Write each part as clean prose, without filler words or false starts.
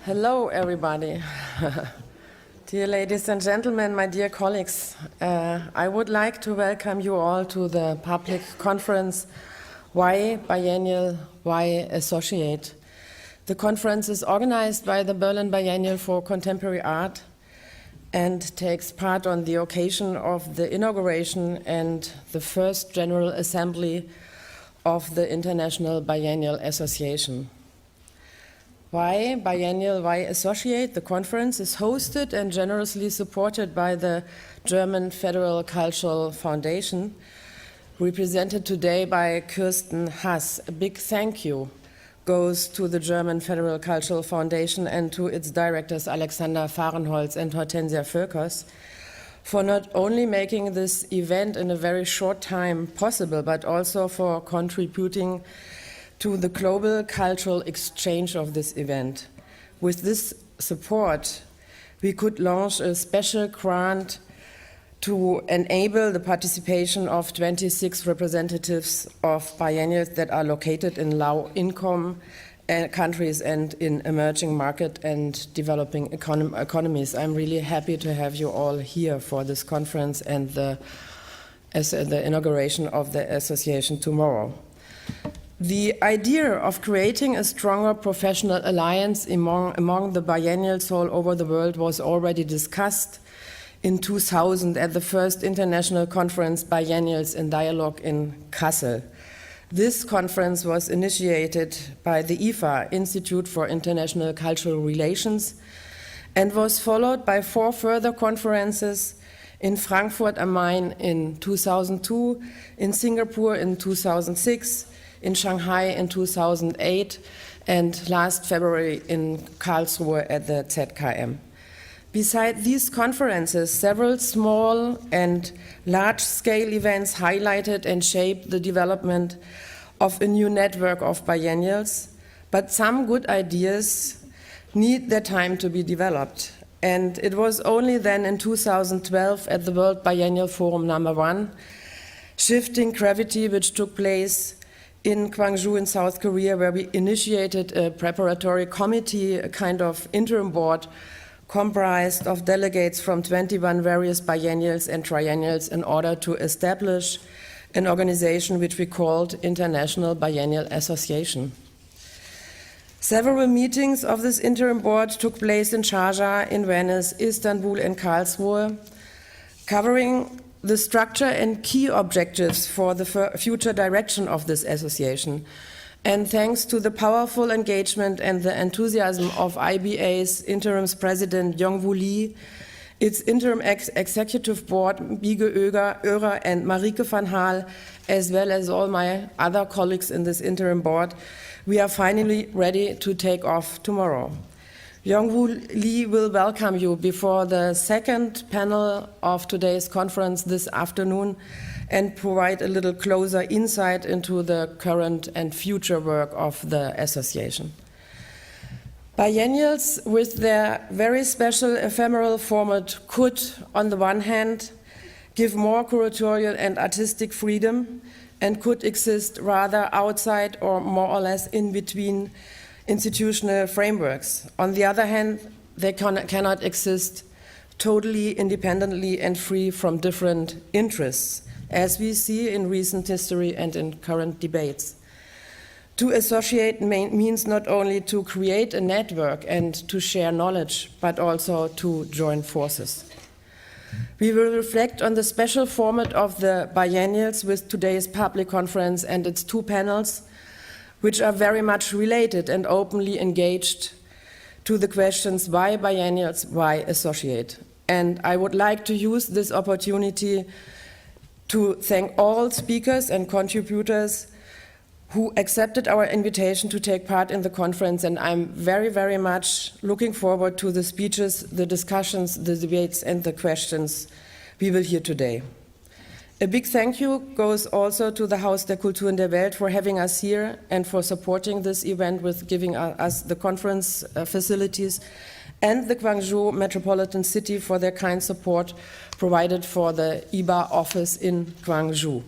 Hello, everybody. Dear ladies and gentlemen, my dear colleagues, I would like to welcome you all to the public conference, Why Biennial, Why Associate? The conference is organized by the Berlin Biennial for Contemporary Art and takes part on the occasion of the inauguration and the first General Assembly of the International Biennial Association. Why Biennial, Why Associate? The conference is hosted and generously supported by the German Federal Cultural Foundation, represented today by Kirsten Haus. A big thank you goes to the German Federal Cultural Foundation and to its directors Alexander Fahrenholz and Hortensia Völkers for not only making this event in a very short time possible, but also for contributing to the global cultural exchange of this event. With this support, we could launch a special grant to enable the participation of 26 representatives of biennials that are located in low-income countries and in emerging market and developing economies. I'm really happy to have you all here for this conference and the inauguration of the association tomorrow. The idea of creating a stronger professional alliance among the biennials all over the world was already discussed in 2000 at the first international conference Biennials in Dialogue in Kassel. This conference was initiated by the IFA, Institute for International Cultural Relations, and was followed by 4 further conferences in Frankfurt am Main in 2002, in Singapore in 2006, in Shanghai in 2008, and last February in Karlsruhe at the ZKM. Besides these conferences, several small and large-scale events highlighted and shaped the development of a new network of biennials, but some good ideas need their time to be developed. And it was only then in 2012 at the World Biennial Forum #1, Shifting Gravity, which took place in Gwangju in South Korea, where we initiated a preparatory committee, a kind of interim board comprised of delegates from 21 various biennials and triennials in order to establish an organization which we called International Biennial Association. Several meetings of this interim board took place in Sharjah, in Venice, Istanbul, and Karlsruhe, covering the structure and key objectives for the future direction of this association. And thanks to the powerful engagement and the enthusiasm of IBA's interim president, Yong-Woo Lee, its interim executive board, Bieke Oeger and Marieke van Haal, as well as all my other colleagues in this interim board, we are finally ready to take off tomorrow. Yong-Woo Lee will welcome you before the second panel of today's conference this afternoon and provide a little closer insight into the current and future work of the association. Biennials, with their very special ephemeral format, could, on the one hand, give more curatorial and artistic freedom and could exist rather outside or more or less in between institutional frameworks. On the other hand, they cannot exist totally independently and free from different interests, as we see in recent history and in current debates. To associate means not only to create a network and to share knowledge, but also to join forces. We will reflect on the special format of the biennials with today's public conference and its 2 panels, which are very much related and openly engaged to the questions why biennials, why associate. And I would like to use this opportunity to thank all speakers and contributors who accepted our invitation to take part in the conference, and I'm very, very much looking forward to the speeches, the discussions, the debates, and the questions we will hear today. A big thank you goes also to the Haus der Kulturen der Welt for having us here and for supporting this event with giving us the conference facilities, and the Gwangju Metropolitan City for their kind support provided for the IBA office in Gwangju.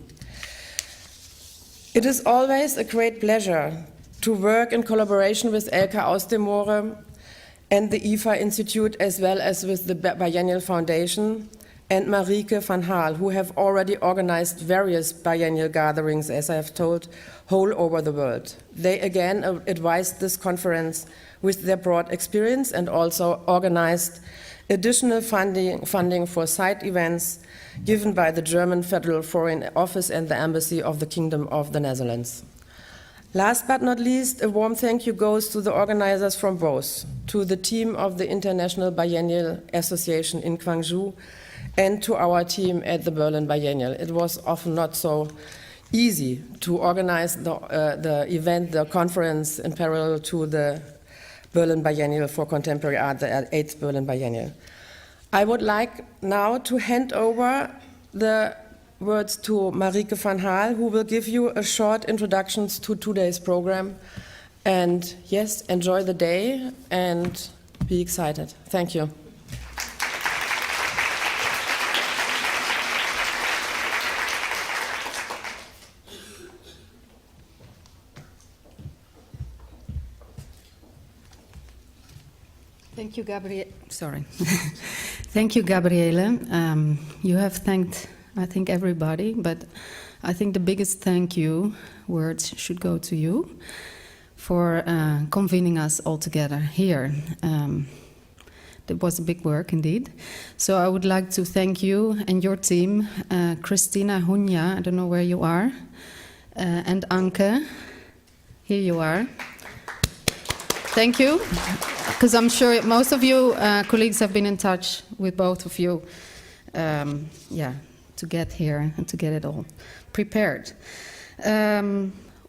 It is always a great pleasure to work in collaboration with Elke Aus dem Moore and the IFA Institute, as well as with the Biennial Foundation, and Marieke van Haal, who have already organized various biennial gatherings, as I have told, whole over the world. They again advised this conference with their broad experience and also organized additional funding for side events given by the German Federal Foreign Office and the Embassy of the Kingdom of the Netherlands. Last but not least, a warm thank you goes to the organizers from both, to the team of the International Biennial Association in Gwangju, and to our team at the Berlin Biennial. It was often not so easy to organize the event, the conference, in parallel to the Berlin Biennial for Contemporary Art, the 8th Berlin Biennial. I would like now to hand over the words to Marieke van Haal, who will give you a short introduction to today's program. And yes, enjoy the day and be excited. Thank you. Thank you, Gabriele. Sorry. Thank you, Gabriele. You have thanked, I think, everybody, but I think the biggest thank you words should go to you for convening us all together here. That was a big work indeed. So I would like to thank you and your team, Christina Hunja, I don't know where you are, and Anke, here you are. Thank you, because I'm sure most of you colleagues have been in touch with both of you, to get here and to get it all prepared.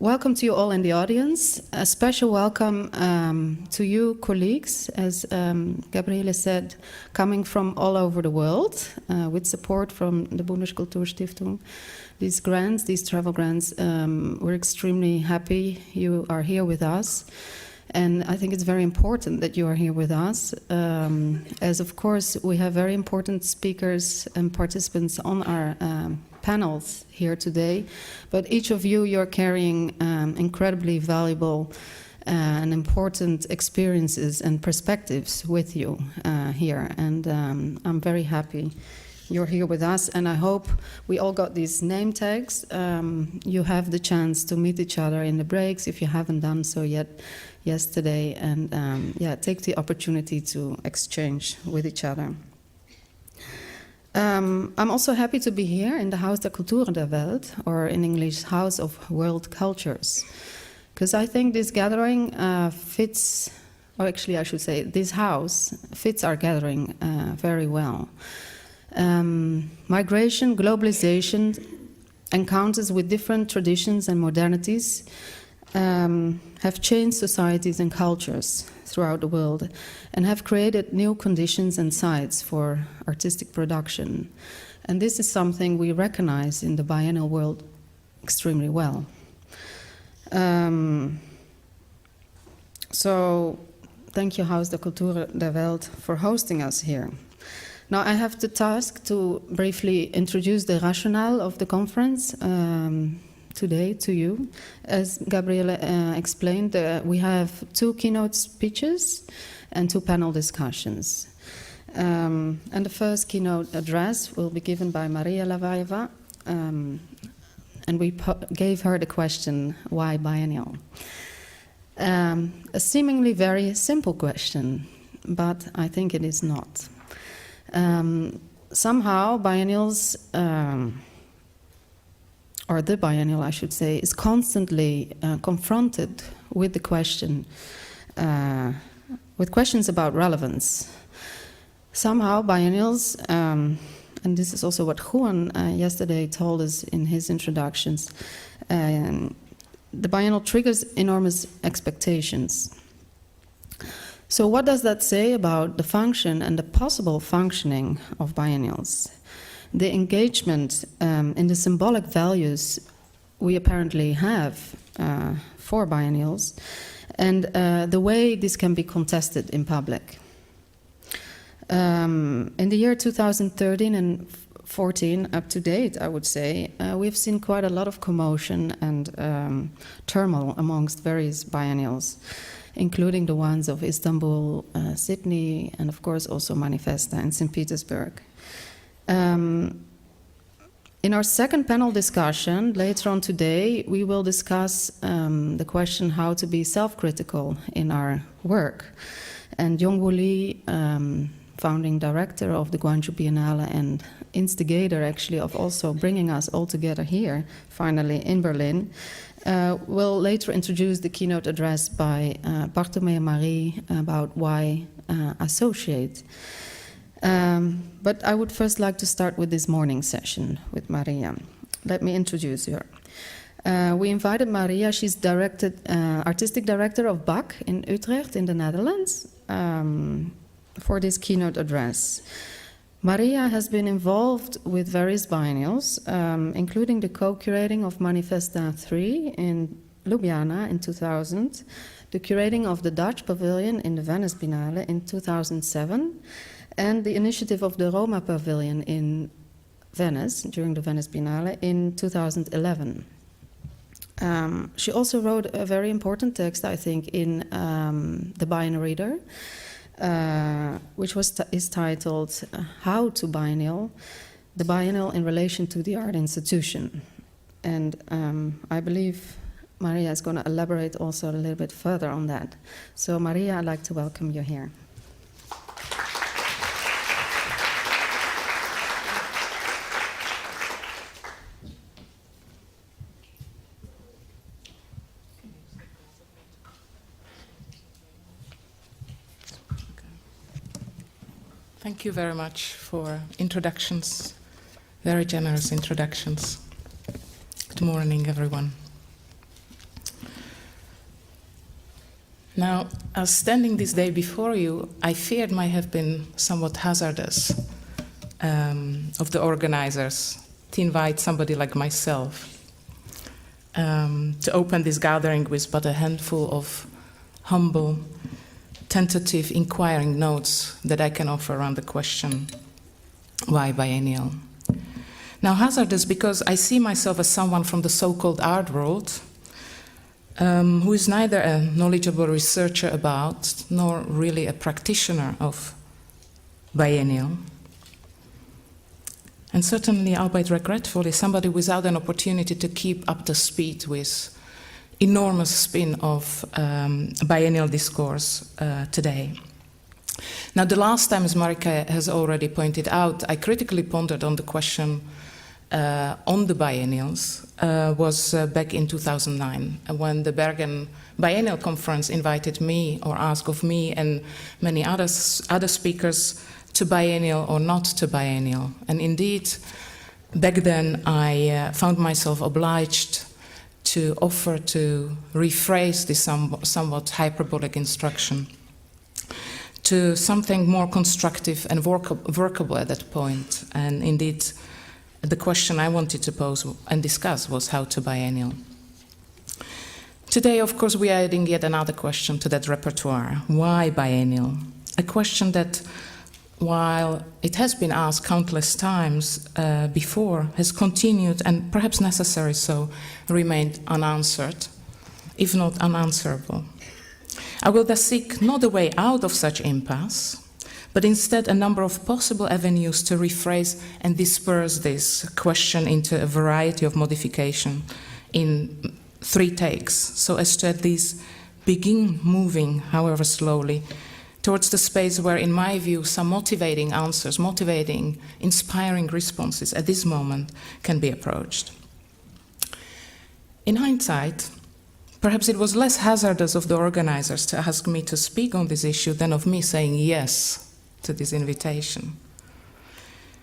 Welcome to you all in the audience. A special welcome to you colleagues, as Gabriele said, coming from all over the world, with support from the Bundeskulturstiftung. These grants, these travel grants, we're extremely happy you are here with us. And I think it's very important that you are here with us, as of course we have very important speakers and participants on our panels here today. But each of you, you're carrying incredibly valuable and important experiences and perspectives with you here. And I'm very happy you're here with us, and I hope we all got these name tags. You have the chance to meet each other in the breaks if you haven't done so yet yesterday, and take the opportunity to exchange with each other. I'm also happy to be here in the Haus der Kulturen der Welt, or in English, House of World Cultures, because I think this gathering fits, or actually I should say, this house fits our gathering very well. Migration, globalization, encounters with different traditions and modernities have changed societies and cultures throughout the world and have created new conditions and sites for artistic production. And this is something we recognize in the biennial world extremely well. So thank you, Haus der Kulturen der Welt, for hosting us here. Now I have the task to briefly introduce the rationale of the conference today to you. As Gabriele explained, we have 2 keynote speeches and 2 panel discussions. And the first keynote address will be given by Maria Hlavajova, and we gave her the question, why biennial? A seemingly very simple question, but I think it is not. Somehow biennials, or the biennial I should say, is constantly confronted with the question, with questions about relevance. Somehow biennials, and this is also what Juan yesterday told us in his introductions, the biennial triggers enormous expectations. So what does that say about the function and the possible functioning of biennials? The engagement in the symbolic values we apparently have for biennials, and the way this can be contested in public. In the year 2013 and 14, up to date, I would say, we've seen quite a lot of commotion and turmoil amongst various biennials. including the ones of Istanbul, Sydney, and of course also Manifesta in St. Petersburg. In our second panel discussion, later on today, we will discuss the question how to be self-critical in our work. And Yongwoo Lee, founding director of the Guangzhou Biennale and instigator actually of also bringing us all together here, finally in Berlin, will later introduce the keynote address by Barthomé Marie about why associate. But I would first like to start with this morning session with Maria. Let me introduce her. We invited Maria. She's artistic director of BAK in Utrecht in the Netherlands for this keynote address. Maria has been involved with various biennials, including the co-curating of Manifesta 3 in Ljubljana in 2000, the curating of the Dutch Pavilion in the Venice Biennale in 2007, and the initiative of the Roma Pavilion in Venice during the Venice Biennale in 2011. She also wrote a very important text, I think, in the Biennial Reader, which is titled How to Biennial, the Biennial in Relation to the Art Institution. And I believe Maria is going to elaborate also a little bit further on that. So Maria, I'd like to welcome you here. Thank you very much for introductions, very generous introductions. Good morning, everyone. Now, as standing this day before you, I feared might have been somewhat hazardous of the organizers to invite somebody like myself to open this gathering with but a handful of humble, tentative, inquiring notes that I can offer around the question, why biennial? Now, hazardous because I see myself as someone from the so-called art world who is neither a knowledgeable researcher about nor really a practitioner of biennial. And certainly, albeit regretfully, somebody without an opportunity to keep up to speed with enormous spin of biennial discourse today. Now, the last time, as Marika has already pointed out, I critically pondered on the question on the biennials was back in 2009, when the Bergen Biennial Conference invited me, or asked of me and many other speakers, to biennial or not to biennial. And indeed, back then I found myself obliged to offer to rephrase this somewhat hyperbolic instruction to something more constructive and workable at that point. And indeed, the question I wanted to pose and discuss was how to biennial. Today, of course, we are adding yet another question to that repertoire. Why biennial? A question that, while it has been asked countless times before, has continued, and perhaps necessary so, remained unanswered, if not unanswerable. I will thus seek not a way out of such impasse, but instead a number of possible avenues to rephrase and disperse this question into a variety of modification in 3 takes, so as to at least begin moving, however slowly, towards the space where, in my view, some motivating answers, motivating, inspiring responses at this moment can be approached. In hindsight, perhaps it was less hazardous of the organizers to ask me to speak on this issue than of me saying yes to this invitation.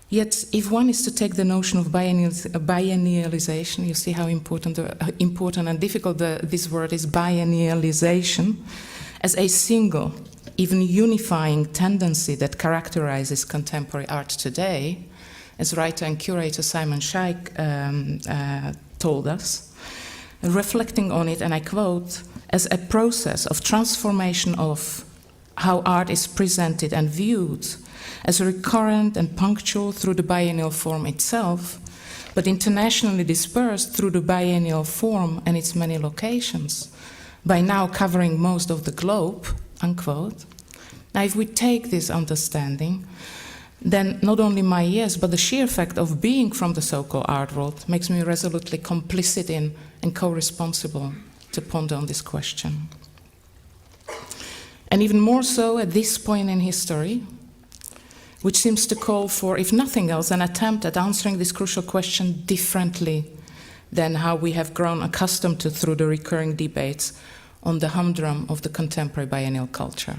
Yet, if one is to take the notion of biennialization, you see how important and difficult this word is, biennialization, as a single, even unifying tendency that characterizes contemporary art today, as writer and curator Simon Scheik told us, reflecting on it, and I quote, as a process of transformation of how art is presented and viewed as recurrent and punctual through the biennial form itself, but internationally dispersed through the biennial form and its many locations, by now covering most of the globe, unquote. Now, if we take this understanding, then not only my years, but the sheer fact of being from the so-called art world makes me resolutely complicit in and co-responsible to ponder on this question. And even more so at this point in history, which seems to call for, if nothing else, an attempt at answering this crucial question differently than how we have grown accustomed to through the recurring debates on the humdrum of the contemporary biennial culture.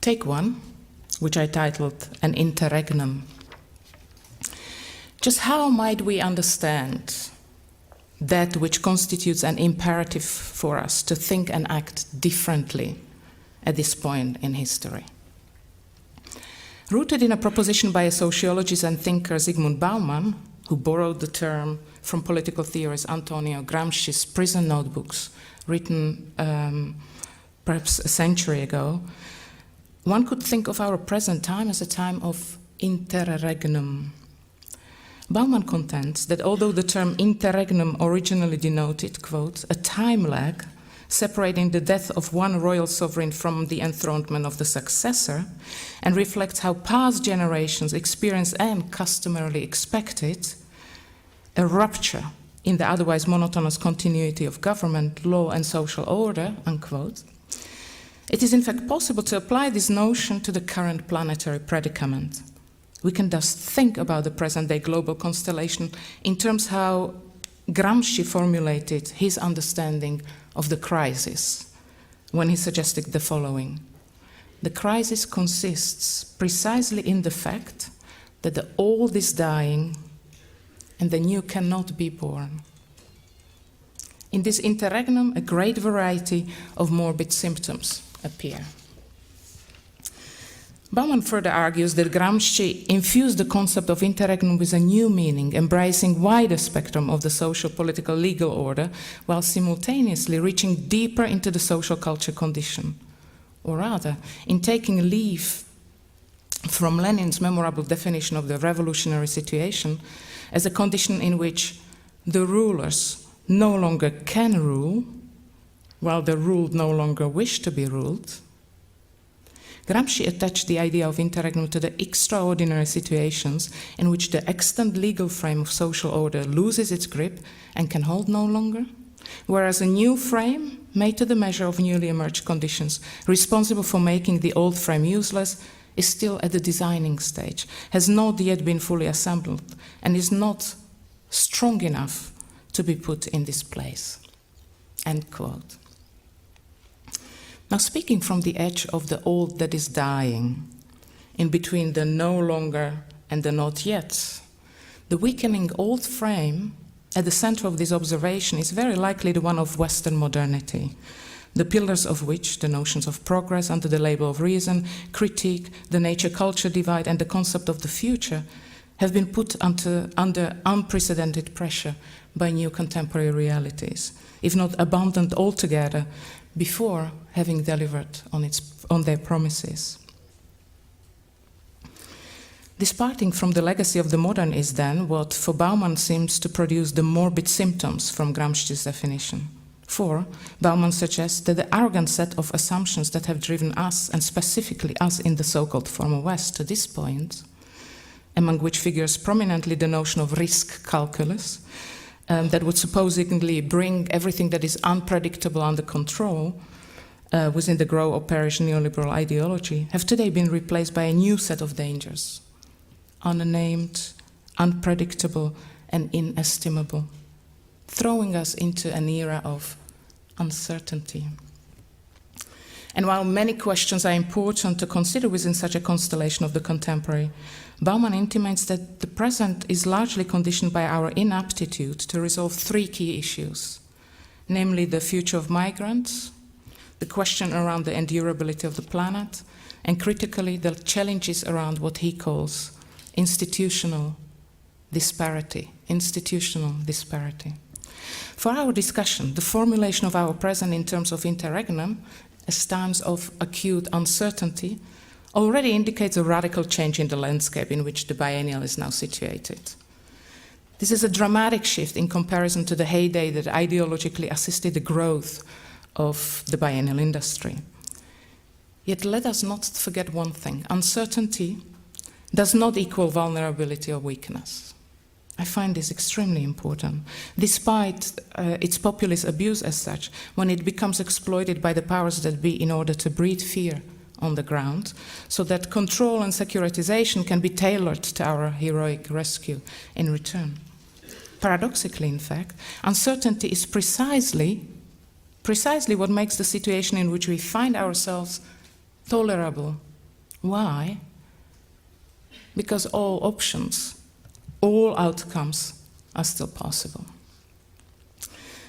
Take one, which I titled An Interregnum. Just how might we understand that which constitutes an imperative for us to think and act differently at this point in history? Rooted in a proposition by a sociologist and thinker, Zygmunt Bauman, who borrowed the term from political theorist Antonio Gramsci's prison notebooks, written perhaps a century ago, one could think of our present time as a time of interregnum. Bauman contends that although the term interregnum originally denoted, quote, a time lag separating the death of one royal sovereign from the enthronement of the successor, and reflects how past generations experienced and customarily expected a rupture in the otherwise monotonous continuity of government, law, and social order, unquote, it is in fact possible to apply this notion to the current planetary predicament. We can thus think about the present-day global constellation in terms how Gramsci formulated his understanding of the crisis when he suggested the following. The crisis consists precisely in the fact that the old is dying and the new cannot be born. In this interregnum, a great variety of morbid symptoms appear. Bauman further argues that Gramsci infused the concept of interregnum with a new meaning, embracing wider spectrum of the social, political, legal order, while simultaneously reaching deeper into the social culture condition. Or rather, in taking leave from Lenin's memorable definition of the revolutionary situation as a condition in which the rulers no longer can rule, while the ruled no longer wish to be ruled, Gramsci attached the idea of interregnum to the extraordinary situations in which the extant legal frame of social order loses its grip and can hold no longer, whereas a new frame, made to the measure of newly emerged conditions, responsible for making the old frame useless, is still at the designing stage, has not yet been fully assembled, and is not strong enough to be put in this place. End quote. Now, speaking from the edge of the old that is dying, in between the no longer and the not yet, the weakening old frame at the center of this observation is very likely the one of Western modernity, the pillars of which, the notions of progress under the label of reason, critique, the nature-culture divide, and the concept of the future, have been put under unprecedented pressure by new contemporary realities, if not abandoned altogether, before having delivered on their promises. This parting from the legacy of the modern is then what, for Bauman, seems to produce the morbid symptoms from Gramsci's definition. For Bauman suggests that the arrogant set of assumptions that have driven us, and specifically us in the so-called former West, to this point, among which figures prominently the notion of risk calculus, that would supposedly bring everything that is unpredictable under control within the grow or perish neoliberal ideology, have today been replaced by a new set of dangers, unnamed, unpredictable, and inestimable, throwing us into an era of uncertainty. And while many questions are important to consider within such a constellation of the contemporary, Bauman intimates that the present is largely conditioned by our inaptitude to resolve three key issues, namely the future of migrants, the question around the endurability of the planet, and critically the challenges around what he calls institutional disparity. For our discussion, the formulation of our present in terms of interregnum, as times of acute uncertainty, already indicates a radical change in the landscape in which the biennial is now situated. This is a dramatic shift in comparison to the heyday that ideologically assisted the growth of the biennial industry. Yet let us not forget one thing. Uncertainty does not equal vulnerability or weakness. I find this extremely important. Despite its populist abuse as such, when it becomes exploited by the powers that be in order to breed fear on the ground, so that control and securitization can be tailored to our heroic rescue in return. Paradoxically, in fact, uncertainty is precisely what makes the situation in which we find ourselves tolerable. Why? Because all options, all outcomes are still possible.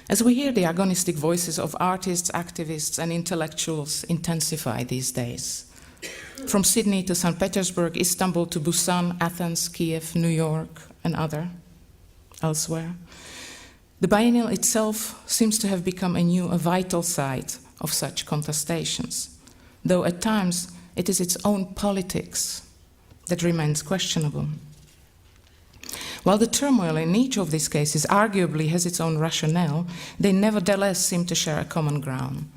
As we hear the agonistic voices of artists, activists, and intellectuals intensify these days, from Sydney to St. Petersburg, Istanbul to Busan, Athens, Kiev, New York, and elsewhere, the biennial itself seems to have become a vital site of such contestations, though at times it is its own politics that remains questionable. While the turmoil in each of these cases arguably has its own rationale, they nevertheless seem to share a common ground,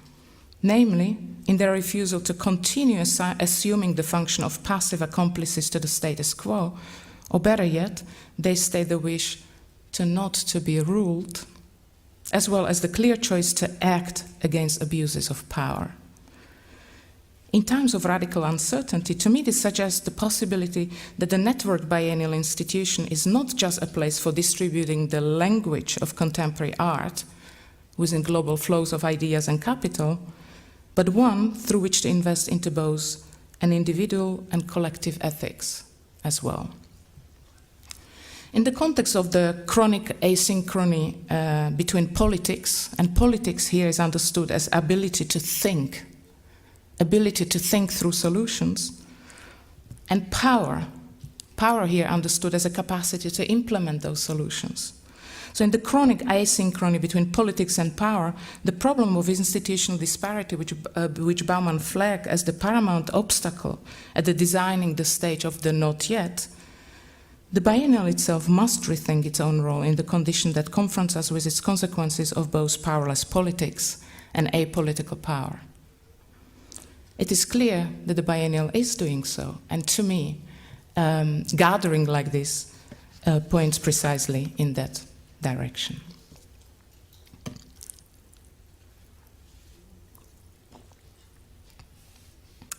namely in their refusal to continue assuming the function of passive accomplices to the status quo, or better yet, they state the wish to not to be ruled, as well as the clear choice to act against abuses of power. In times of radical uncertainty, to me this suggests the possibility that the network biennial institution is not just a place for distributing the language of contemporary art within global flows of ideas and capital, but one through which to invest into both an individual and collective ethics as well. In the context of the chronic asynchrony between politics, and politics here is understood as ability to think through solutions, and power here understood as a capacity to implement those solutions. So in the chronic asynchrony between politics and power, the problem of institutional disparity, which Bauman flagged as the paramount obstacle at the designing the stage of the not yet, the biennial itself must rethink its own role in the condition that confronts us with its consequences of both powerless politics and apolitical power. It is clear that the biennial is doing so, and to me, gathering like this points precisely in that direction.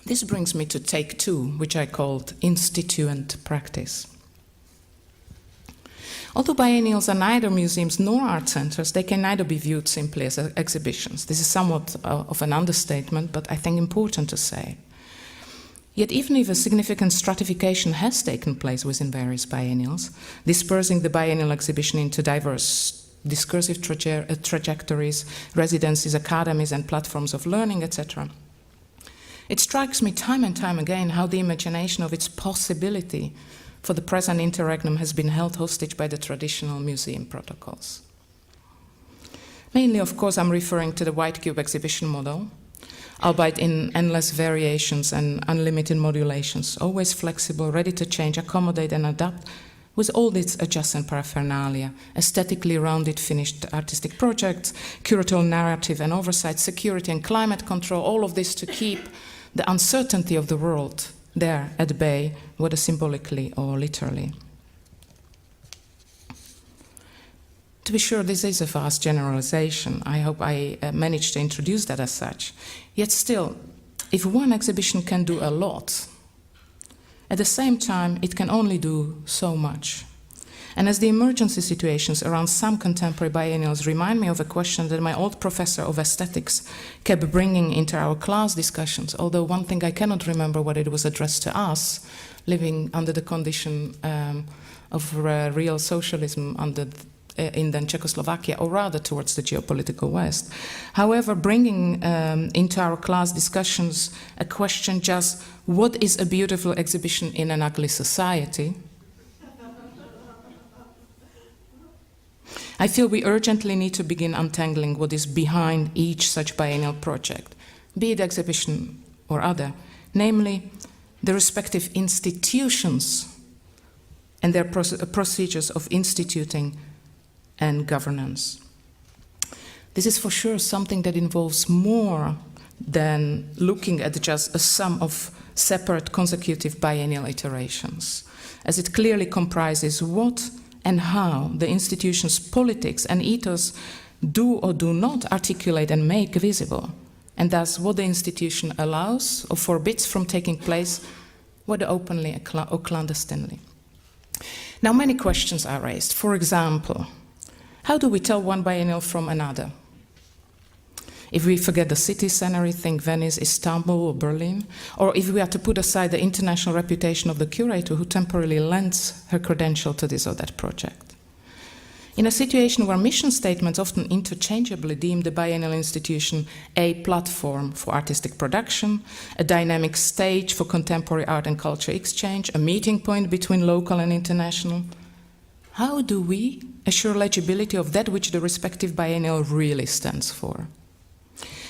This brings me to take 2, which I called instituent practice. Although biennials are neither museums nor art centers, they can neither be viewed simply as exhibitions. This is somewhat of an understatement, but I think important to say. Yet even if a significant stratification has taken place within various biennials, dispersing the biennial exhibition into diverse discursive trajectories, residencies, academies, and platforms of learning, etc., it strikes me time and time again how the imagination of its possibility for the present interregnum has been held hostage by the traditional museum protocols. Mainly, of course, I'm referring to the white cube exhibition model, albeit in endless variations and unlimited modulations, always flexible, ready to change, accommodate, and adapt, with all its adjacent paraphernalia, aesthetically rounded, finished artistic projects, curatorial narrative and oversight, security and climate control, all of this to keep the uncertainty of the world there at bay, whether symbolically or literally. To be sure, this is a vast generalization. I hope I managed to introduce that as such. Yet still, if one exhibition can do a lot, at the same time, it can only do so much. And as the emergency situations around some contemporary biennials remind me of a question that my old professor of aesthetics kept bringing into our class discussions, although one thing I cannot remember what it was addressed to us, living under the condition of real socialism in then Czechoslovakia, or rather towards the geopolitical West. However, bringing into our class discussions a question just, what is a beautiful exhibition in an ugly society? I feel we urgently need to begin untangling what is behind each such biennial project, be it exhibition or other, namely the respective institutions and their procedures of instituting and governance. This is for sure something that involves more than looking at just a sum of separate consecutive biennial iterations, as it clearly comprises what and how the institution's politics and ethos do or do not articulate and make visible, and thus what the institution allows or forbids from taking place, whether openly or clandestinely. Now, many questions are raised. For example, how do we tell one biennial from another? If we forget the city scenery, think Venice, Istanbul, or Berlin, or if we are to put aside the international reputation of the curator who temporarily lends her credential to this or that project. In a situation where mission statements often interchangeably deem the biennial institution a platform for artistic production, a dynamic stage for contemporary art and culture exchange, a meeting point between local and international, how do we assure legibility of that which the respective biennial really stands for?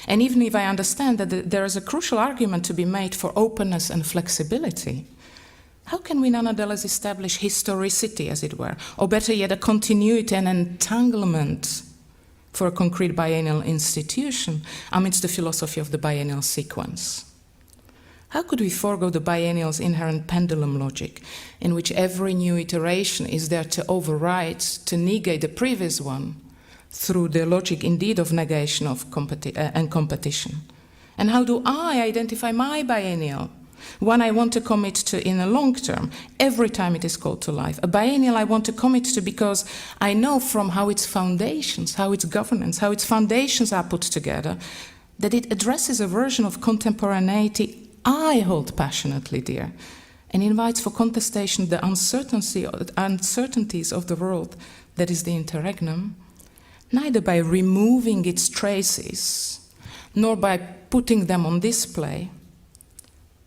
And even if I understand that there is a crucial argument to be made for openness and flexibility, how can we nonetheless establish historicity, as it were, or better yet, a continuity and entanglement for a concrete biennial institution amidst the philosophy of the biennial sequence? How could we forego the biennial's inherent pendulum logic, in which every new iteration is there to override, to negate the previous one, through the logic indeed of negation of and competition? And how do I identify my biennial, one I want to commit to in a long term, every time it is called to life? A biennial I want to commit to because I know from how its foundations, how its governance, how its foundations are put together, that it addresses a version of contemporaneity I hold passionately dear, and invites for contestation the uncertainties of the world that is the interregnum, neither by removing its traces, nor by putting them on display,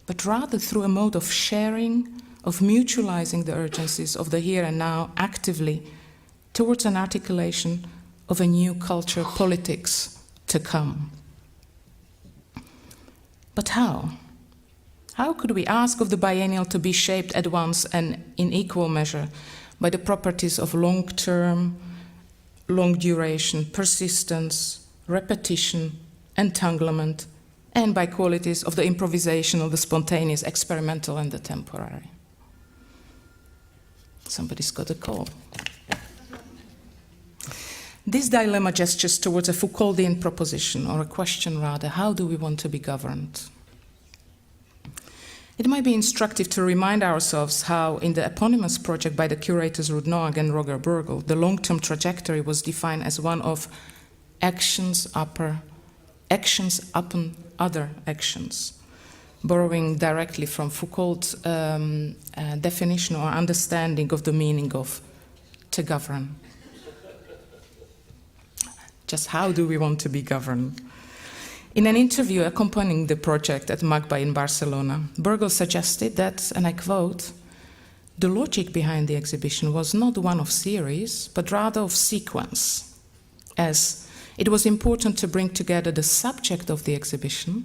but rather through a mode of sharing, of mutualizing the urgencies of the here and now actively towards an articulation of a new culture politics to come. But how? How could we ask of the biennial to be shaped at once and in equal measure by the properties of long-term, long duration, persistence, repetition, entanglement, and by qualities of the improvisational, the spontaneous, experimental, and the temporary? Somebody's got a call. This dilemma gestures towards a Foucauldian proposition, or a question rather: how do we want to be governed? It might be instructive to remind ourselves how, in the eponymous project by the curators Ruud Noack and Roger Burgel, the long-term trajectory was defined as one of actions upon other actions, borrowing directly from Foucault's definition or understanding of the meaning of to govern. Just how do we want to be governed? In an interview accompanying the project at MAGBA in Barcelona, Burgel suggested that, and I quote, "The logic behind the exhibition was not one of series, but rather of sequence, as it was important to bring together the subject of the exhibition,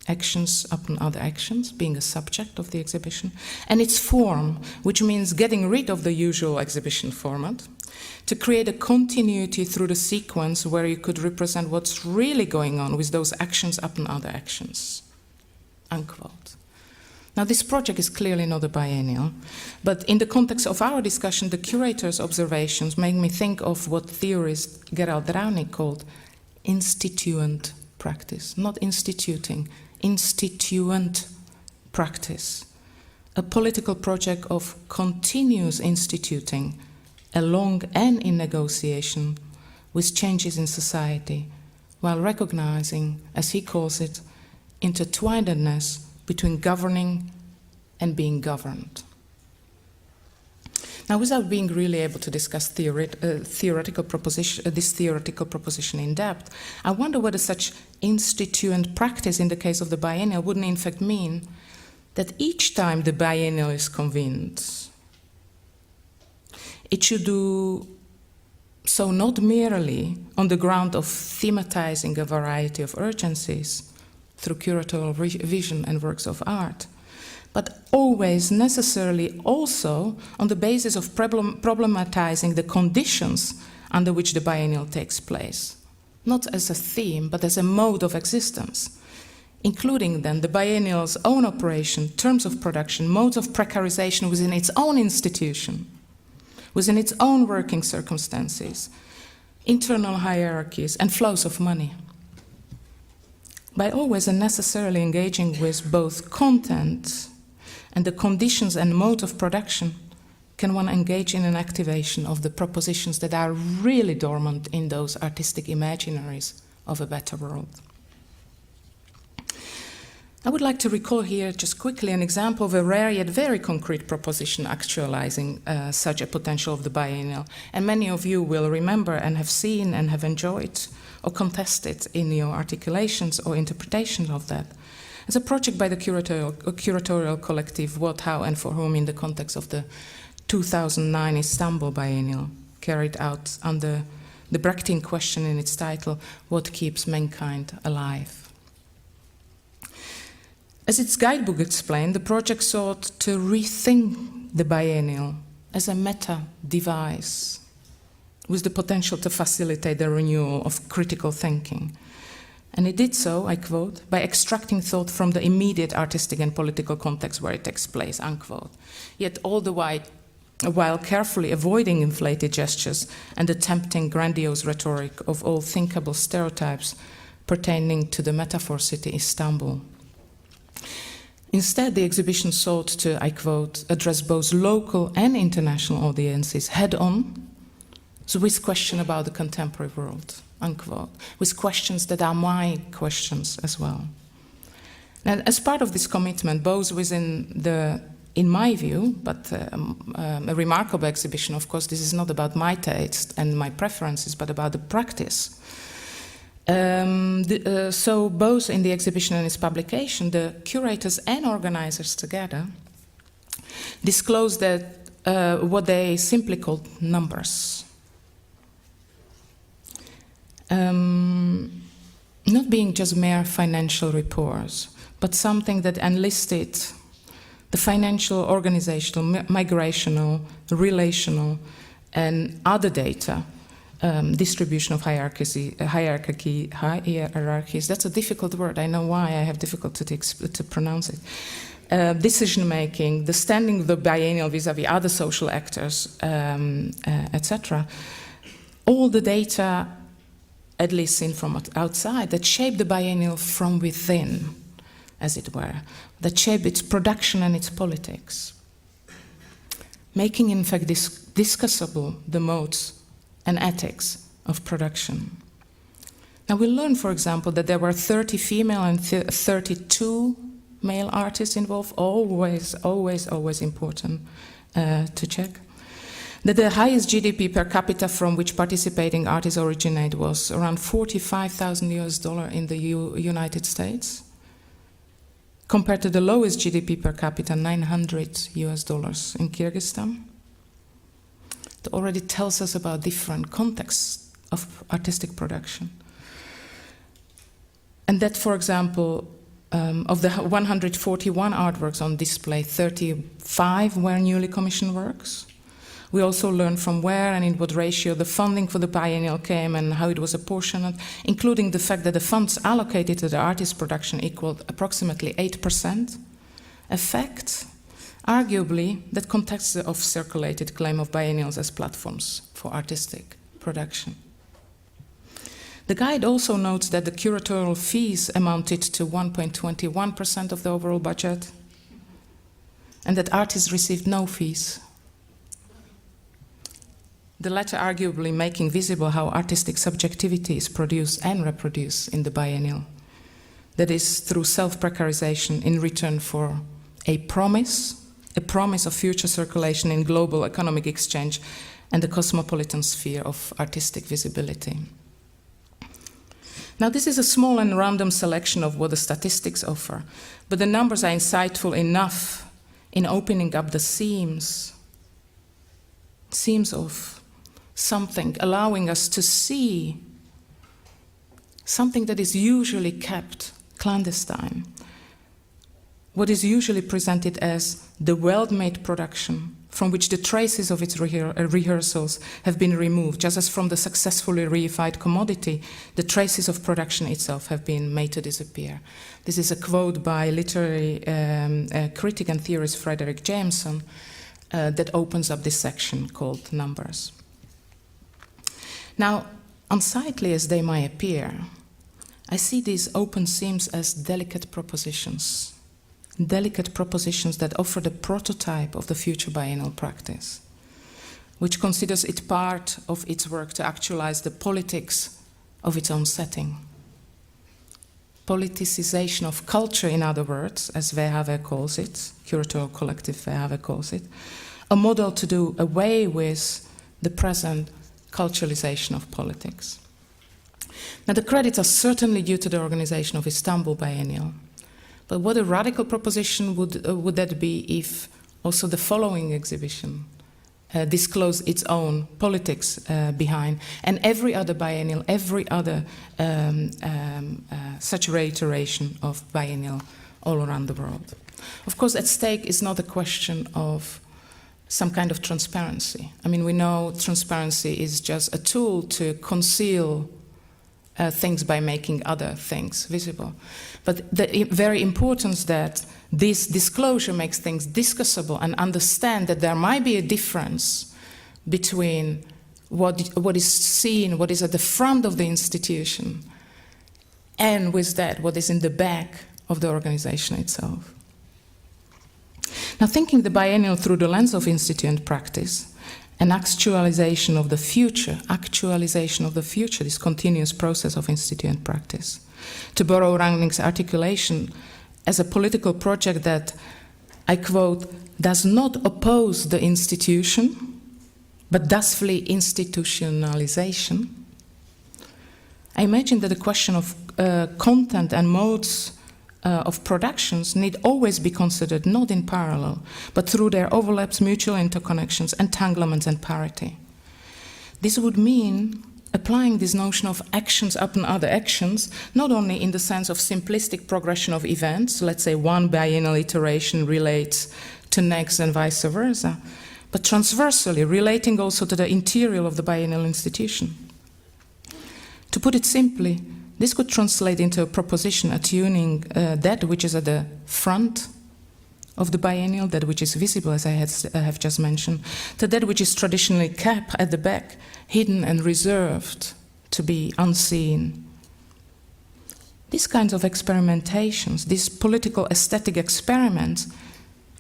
actions upon other actions, being a subject of the exhibition, and its form, which means getting rid of the usual exhibition format, to create a continuity through the sequence where you could represent what's really going on with those actions upon other actions." Unquote. Now, this project is clearly not a biennial, but in the context of our discussion, the curator's observations make me think of what theorist Gerald Raunig called instituent practice, not instituting, instituent practice, a political project of continuous instituting along and in negotiation with changes in society, while recognizing, as he calls it, intertwinedness between governing and being governed. Now, without being really able to discuss this theoretical proposition in depth, I wonder whether such instituent practice in the case of the biennial wouldn't in fact mean that each time the biennial is convened, it should do so not merely on the ground of thematizing a variety of urgencies through curatorial vision and works of art, but always necessarily also on the basis of problematizing the conditions under which the biennial takes place, not as a theme, but as a mode of existence, including then the biennial's own operation, terms of production, modes of precarization within its own institution, within its own working circumstances, internal hierarchies, and flows of money. By always and necessarily engaging with both content and the conditions and mode of production, can one engage in an activation of the propositions that are really dormant in those artistic imaginaries of a better world. I would like to recall here just quickly an example of a rare yet very concrete proposition actualizing such a potential of the biennial. And many of you will remember and have seen and have enjoyed or contested in your articulations or interpretations of that. It's a project by the curatorial collective What, How, and For Whom in the context of the 2009 Istanbul Biennial, carried out under the Brechtian question in its title, What Keeps Mankind Alive? As its guidebook explained, the project sought to rethink the biennial as a meta-device with the potential to facilitate the renewal of critical thinking. And it did so, I quote, by extracting thought from the immediate artistic and political context where it takes place, unquote. Yet all the while carefully avoiding inflated gestures and the tempting grandiose rhetoric of all thinkable stereotypes pertaining to the metaphor city Istanbul. Instead, the exhibition sought to, I quote, address both local and international audiences head-on, so with questions about the contemporary world, unquote, with questions that are my questions as well. And as part of this commitment, both within the, in my view, but a remarkable exhibition, of course, this is not about my taste and my preferences, but about the practice. So both in the exhibition and its publication, the curators and organizers together disclosed that what they simply called numbers. Not being just mere financial reports, but something that enlisted the financial, organizational, migrational, relational, and other data, distribution of hierarchies. That's a difficult word. I know why I have difficulty to pronounce it. Decision-making, the standing of the biennial vis-à-vis other social actors, etc. All the data, at least seen from outside, that shape the biennial from within, as it were, that shape its production and its politics, making, in fact, discussable the modes and ethics of production. Now we learn, for example, that there were 30 female and 32 male artists involved, always important to check. That the highest GDP per capita from which participating artists originate was around $45,000 in the United States, compared to the lowest GDP per capita, $900 in Kyrgyzstan. It already tells us about different contexts of artistic production. And that, for example, of the 141 artworks on display, 35 were newly commissioned works. We also learned from where and in what ratio the funding for the biennial came and how it was apportioned, including the fact that the funds allocated to the artist production equaled approximately 8%, a fact arguably that contests the off-circulated claim of biennials as platforms for artistic production. The guide also notes that the curatorial fees amounted to 1.21% of the overall budget, and that artists received no fees. The latter arguably making visible how artistic subjectivity is produced and reproduced in the biennial. That is, through self-precarization in return for a promise of future circulation in global economic exchange and the cosmopolitan sphere of artistic visibility. Now, this is a small and random selection of what the statistics offer, but the numbers are insightful enough in opening up the seams of something, allowing us to see something that is usually kept clandestine, what is usually presented as the well-made production, from which the traces of its rehearsals have been removed, just as from the successfully reified commodity, the traces of production itself have been made to disappear. This is a quote by literary critic and theorist Frederick Jameson that opens up this section called Numbers. Now, unsightly as they may appear, I see these open seams as delicate propositions that offer the prototype of the future biennial practice, which considers it part of its work to actualize the politics of its own setting. Politicization of culture, in other words, as Wehave calls it, curatorial collective Wehave calls it, a model to do away with the present culturalization of politics. Now, the credits are certainly due to the organization of Istanbul Biennial. But what a radical proposition would that be if also the following exhibition disclosed its own politics behind, and every other biennial, every other such reiteration of biennial all around the world. Of course, at stake is not a question of some kind of transparency. I mean, we know transparency is just a tool to conceal things by making other things visible. But the very importance that this disclosure makes things discussable and understand that there might be a difference between what is seen, what is at the front of the institution, and with that, what is in the back of the organization itself. Now, thinking the biennial through the lens of instituent practice, an actualization of the future, this continuous process of instituent practice. To borrow Rangning's articulation, as a political project that, I quote, does not oppose the institution, but does flee institutionalization. I imagine that the question of content and modes of productions need always be considered not in parallel, but through their overlaps, mutual interconnections, entanglements, and parity. This would mean applying this notion of actions upon other actions, not only in the sense of simplistic progression of events, let's say one biennial iteration relates to next and vice versa, but transversally relating also to the interior of the biennial institution. To put it simply, this could translate into a proposition attuning that which is at the front of the biennial, that which is visible, as I have just mentioned, to that which is traditionally kept at the back, hidden and reserved to be unseen. These kinds of experimentations, these political aesthetic experiments,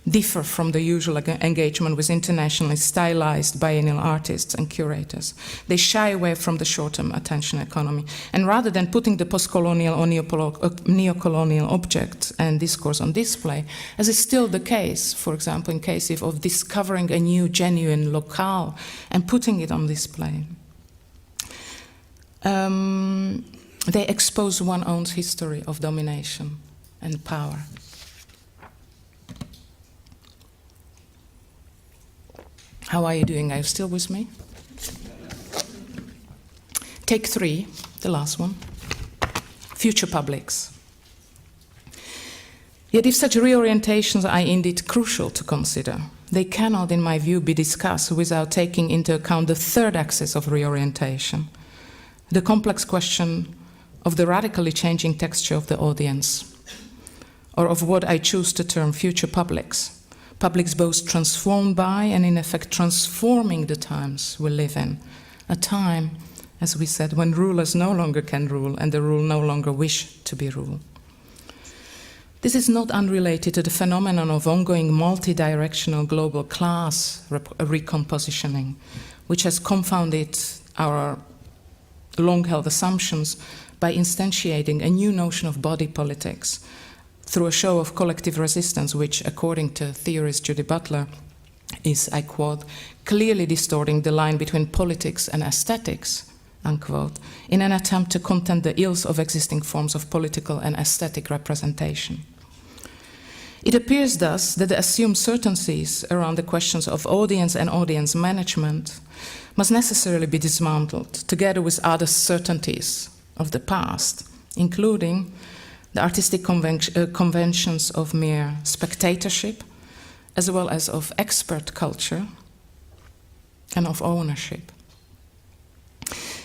differ from the usual engagement with internationally stylized biennial artists and curators. They shy away from the short-term attention economy. And rather than putting the post-colonial or neo-colonial object and discourse on display, as is still the case, for example, in case of discovering a new genuine locale and putting it on display, they expose one's own history of domination and power. How are you doing? Are you still with me? Take 3, the last one. Future publics. Yet if such reorientations are indeed crucial to consider, they cannot, in my view, be discussed without taking into account the third axis of reorientation, the complex question of the radically changing texture of the audience, or of what I choose to term future publics. Publics both transformed by and in effect transforming the times we live in. A time, as we said, when rulers no longer can rule and the ruled no longer wish to be ruled. This is not unrelated to the phenomenon of ongoing multi-directional global class recompositioning, which has confounded our long-held assumptions by instantiating a new notion of body politics, through a show of collective resistance, which, according to theorist Judy Butler, is, I quote, clearly distorting the line between politics and aesthetics, unquote, in an attempt to contend the ills of existing forms of political and aesthetic representation. It appears thus that the assumed certainties around the questions of audience and audience management must necessarily be dismantled, together with other certainties of the past, including the artistic conventions of mere spectatorship, as well as of expert culture and of ownership.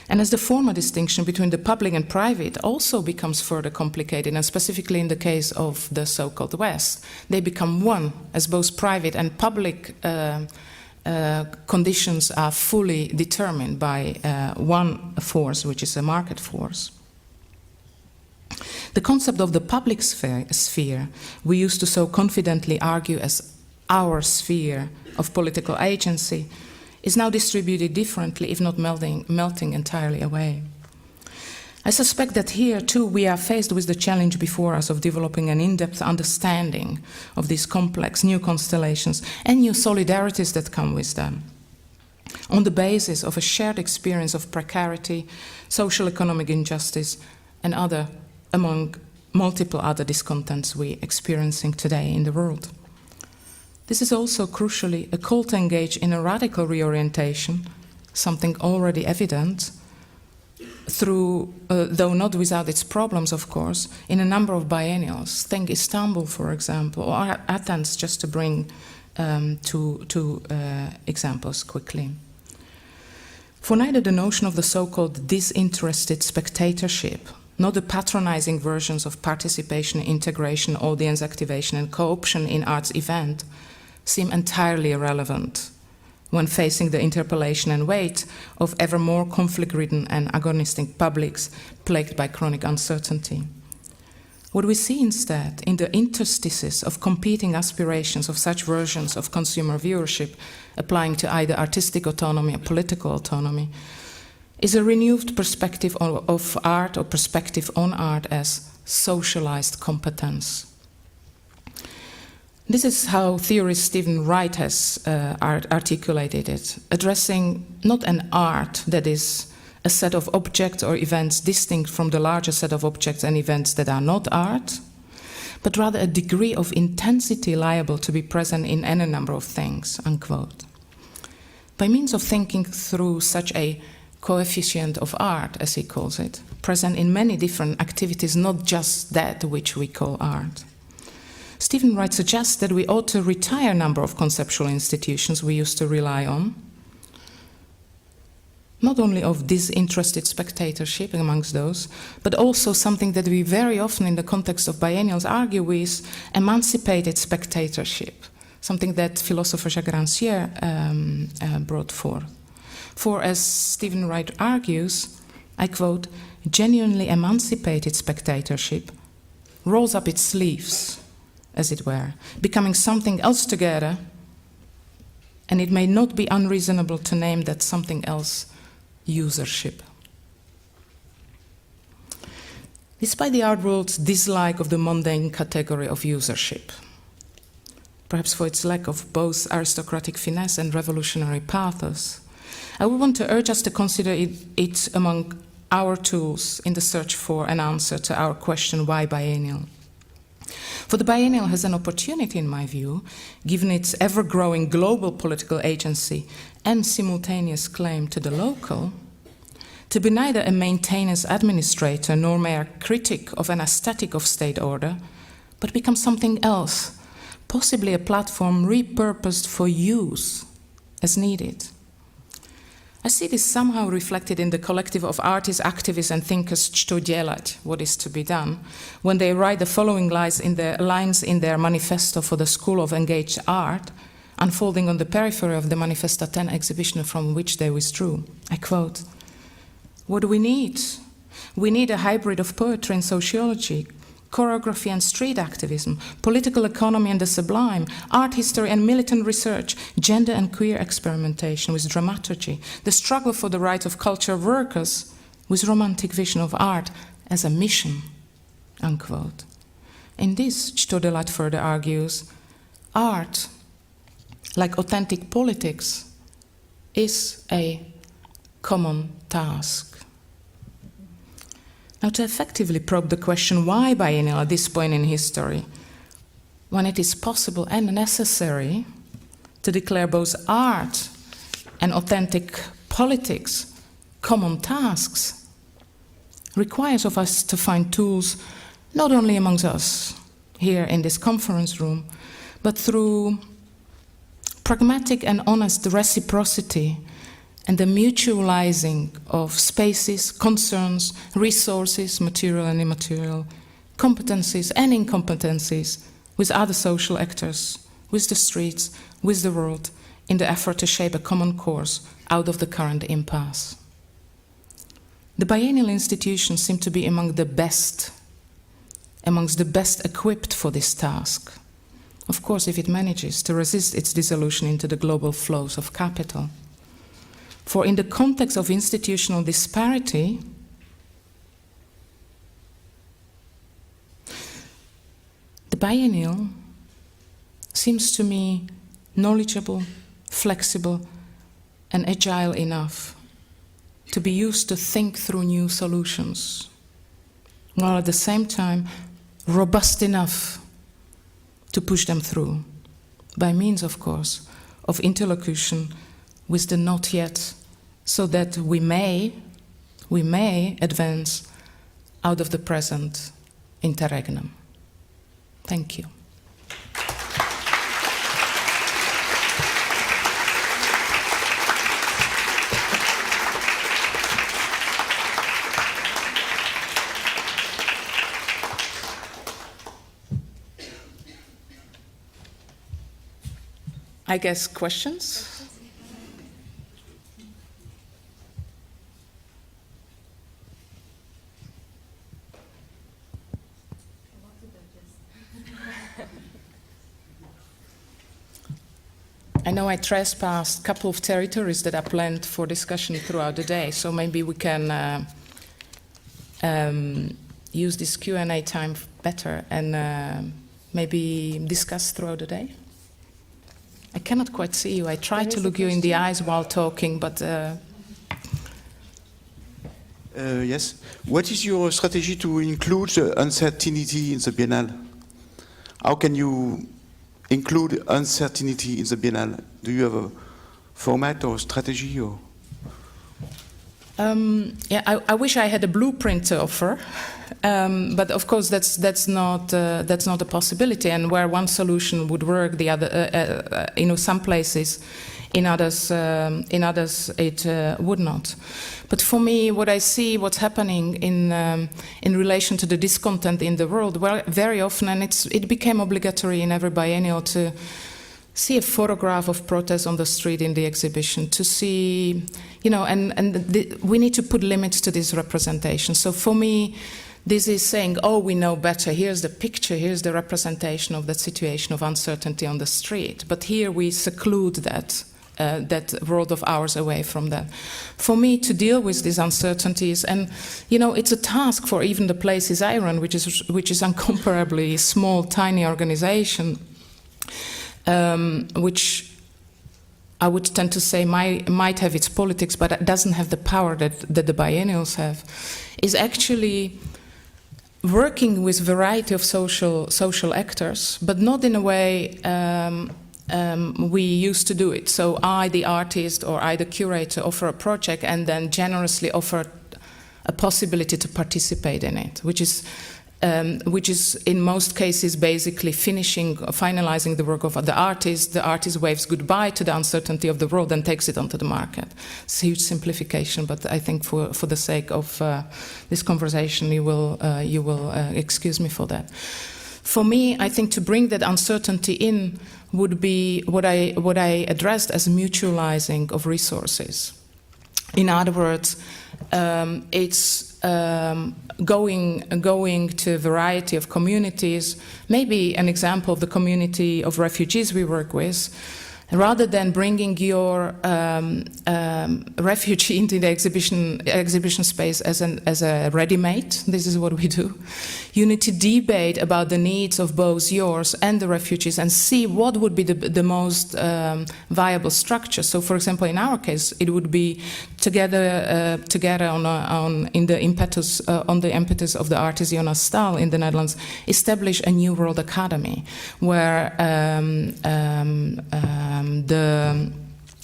And as the former distinction between the public and private also becomes further complicated, and specifically in the case of the so-called West, they become one, as both private and public conditions are fully determined by one force, which is a market force. The concept of the public sphere we used to so confidently argue as our sphere of political agency is now distributed differently, if not melting entirely away. I suspect that here, too, we are faced with the challenge before us of developing an in-depth understanding of these complex new constellations and new solidarities that come with them, on the basis of a shared experience of precarity, social economic injustice, and among multiple other discontents we're experiencing today in the world. This is also crucially a call to engage in a radical reorientation, something already evident, through, though not without its problems, of course, in a number of biennials. Think Istanbul, for example, or Athens, just to bring two examples quickly. For neither the notion of the so-called disinterested spectatorship, nor the patronizing versions of participation, integration, audience activation, and co-option in arts event seem entirely irrelevant when facing the interpellation and weight of ever more conflict-ridden and agonistic publics plagued by chronic uncertainty. What we see instead in the interstices of competing aspirations of such versions of consumer viewership applying to either artistic autonomy or political autonomy is a renewed perspective of art or perspective on art as socialized competence. This is how theorist Stephen Wright has articulated it, addressing not an art that is a set of objects or events distinct from the larger set of objects and events that are not art, but rather a degree of intensity liable to be present in any number of things, unquote. By means of thinking through such a coefficient of art, as he calls it, present in many different activities, not just that which we call art, Stephen Wright suggests that we ought to retire a number of conceptual institutions we used to rely on, not only of disinterested spectatorship amongst those, but also something that we very often in the context of biennials argue with, emancipated spectatorship, something that philosopher Jacques Rancière brought forth. For as Stephen Wright argues, I quote, genuinely emancipated spectatorship rolls up its sleeves, as it were, becoming something else together, and it may not be unreasonable to name that something else usership. Despite the art world's dislike of the mundane category of usership, perhaps for its lack of both aristocratic finesse and revolutionary pathos, I would want to urge us to consider it among our tools in the search for an answer to our question, why biennial? For the biennial has an opportunity, in my view, given its ever-growing global political agency and simultaneous claim to the local, to be neither a maintenance administrator nor mere critic of an aesthetic of state order, but become something else, possibly a platform repurposed for use as needed. I see this somehow reflected in the collective of artists, activists, and thinkers "Что делать?" What is to be done, when they write the following lines in their manifesto for the School of Engaged Art, unfolding on the periphery of the Manifesta 10 exhibition from which they withdrew. I quote, "What do we need? We need a hybrid of poetry and sociology, choreography and street activism, political economy and the sublime, art history and militant research, gender and queer experimentation with dramaturgy, the struggle for the rights of culture workers with romantic vision of art as a mission," unquote. In this, Что делать further argues, art, like authentic politics, is a common task. Now, to effectively probe the question why biennial at this point in history, when it is possible and necessary to declare both art and authentic politics common tasks, requires of us to find tools not only amongst us here in this conference room, but through pragmatic and honest reciprocity and the mutualizing of spaces, concerns, resources, material and immaterial, competencies and incompetencies with other social actors, with the streets, with the world, in the effort to shape a common course out of the current impasse. The biennial institutions seem to be amongst the best equipped for this task. Of course, if it manages to resist its dissolution into the global flows of capital. For in the context of institutional disparity, the biennial seems to me knowledgeable, flexible, and agile enough to be used to think through new solutions, while at the same time robust enough to push them through, by means, of course, of interlocution with the not yet, so that we may advance out of the present interregnum. Thank you. I guess questions? I know I trespassed a couple of territories that are planned for discussion throughout the day, so maybe we can use this Q&A time better and maybe discuss throughout the day. I cannot quite see you. I try to look you in the eyes while talking, but... Yes. What is your strategy to include uncertainty in the Biennial? How can you include uncertainty in the Biennial? Do you have a format or strategy? Or? I wish I had a blueprint to offer, but of course that's not a possibility. And where one solution would work, the other, some places, in others it would not. But for me, what I see, what's happening in relation to the discontent in the world, well, very often, and it became obligatory in every biennial to see a photograph of protests on the street in the exhibition, to see, we need to put limits to this representation. So for me, this is saying, oh, we know better. Here's the picture, here's the representation of that situation of uncertainty on the street. But here we seclude that world of ours away from that. For me, to deal with these uncertainties, and it's a task for even the places I run, which is incomparably small, tiny organization, which I would tend to say might have its politics, but it doesn't have the power that the biennials have, is actually working with variety of social actors, but not in a way we used to do it. So I, the artist, or I, the curator, offer a project and then generously offer a possibility to participate in it, which is in most cases basically finalizing the work of the artist. The artist waves goodbye to the uncertainty of the world and takes it onto the market. It's a huge simplification, but I think for the sake of this conversation, you will excuse me for that. For me, I think to bring that uncertainty in would be what I addressed as mutualizing of resources. In other words, it's going to a variety of communities, maybe an example of the community of refugees we work with, rather than bringing your refugee into the exhibition space as a ready-made. This is what we do. You need to debate about the needs of both yours and the refugees and see what would be the most viable structure. So, for example, in our case, it would be together on the impetus of the artist Jonas Staal in the Netherlands, establish a new world academy where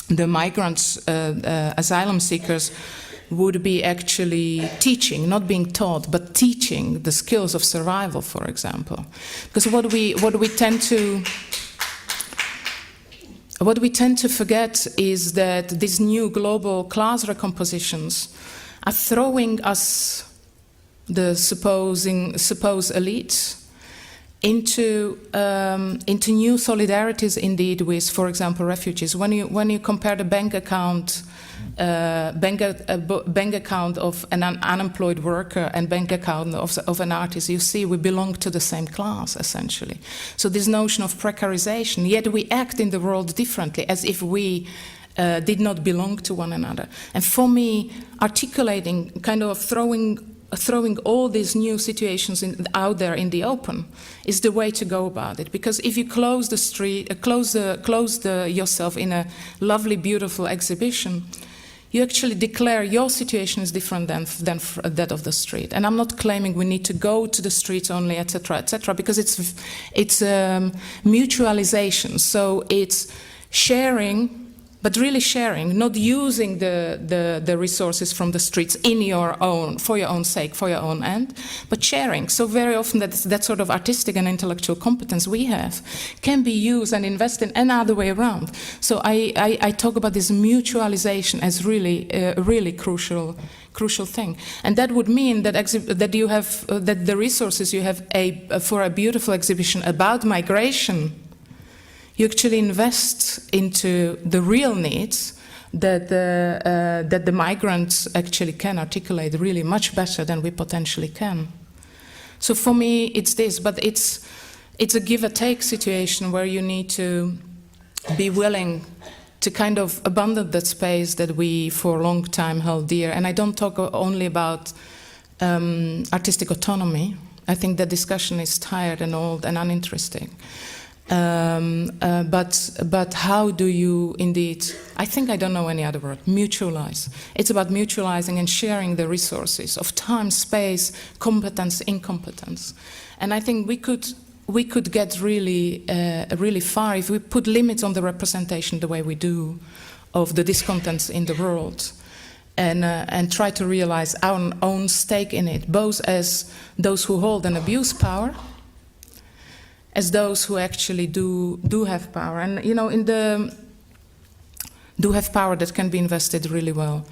the migrants, asylum seekers, would be actually teaching, not being taught, but teaching the skills of survival, for example. Because what we tend to forget is that these new global class recompositions are throwing us, the supposed elites, into new solidarities indeed with, for example, refugees. When you compare the bank account of an unemployed worker and bank account of an artist, you see we belong to the same class, essentially. So this notion of precarization, yet we act in the world differently, as if we did not belong to one another. And for me, articulating, kind of throwing all these new situations out there in the open is the way to go about it. Because if you close the street, yourself in a lovely, beautiful exhibition, you actually declare your situation is different than that of the street. And I'm not claiming we need to go to the streets only, etc., because it's mutualization. So it's sharing, but really sharing, not using the resources from the streets for your own sake, for your own end, but sharing. So very often that sort of artistic and intellectual competence we have can be used and invested in another way around. So I talk about this mutualization as really a really crucial thing. And that would mean that that the resources you have for a beautiful exhibition about migration, you actually invest into the real needs that the migrants actually can articulate really much better than we potentially can. So for me, it's this, but it's a give-or-take situation where you need to be willing to kind of abandon that space that we for a long time held dear. And I don't talk only about artistic autonomy. I think that discussion is tired and old and uninteresting. But how do you indeed, I think I don't know any other word, mutualize. It's about mutualizing and sharing the resources of time, space, competence, incompetence. And I think we could get really far if we put limits on the representation the way we do of the discontents in the world, and try to realize our own stake in it, both as those who hold and abuse power, as those who actually do have power, and do have power that can be invested really well.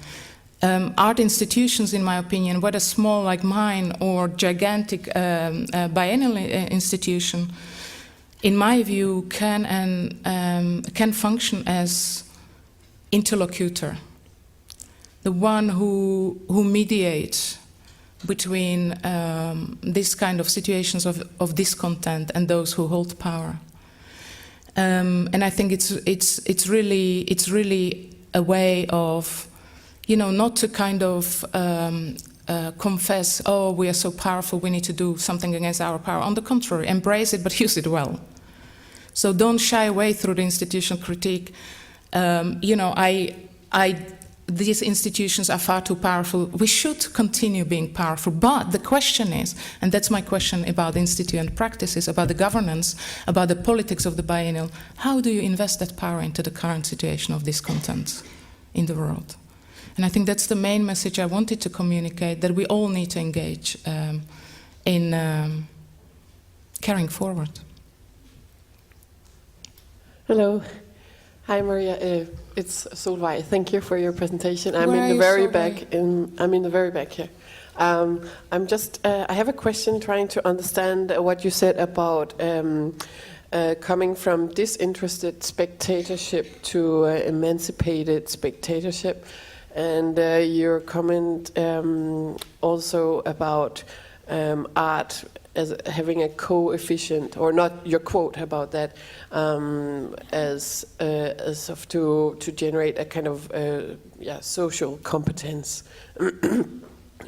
Art institutions, in my opinion, whether small like mine or gigantic biennial institution, in my view, can function as interlocutor, the one who mediates between this kind of situations of discontent and those who hold power, and I think it's really a way of, not to kind of confess, oh, we are so powerful, we need to do something against our power. On the contrary, embrace it, but use it well. So don't shy away through the institutional critique. These institutions are far too powerful. We should continue being powerful. But the question is, and that's my question about institute and practices, about the governance, about the politics of the biennial, how do you invest that power into the current situation of discontent in the world? And I think that's the main message I wanted to communicate, that we all need to engage in carrying forward. Hello. Hi, Maria. It's Solveig. Thank you for your presentation. I'm Where in the are very you, back. I'm in the very back here. I'm just. I have a question, trying to understand what you said about coming from disinterested spectatorship to emancipated spectatorship, and your comment also about art as having a coefficient, or not your quote about that, as of to generate a kind of social competence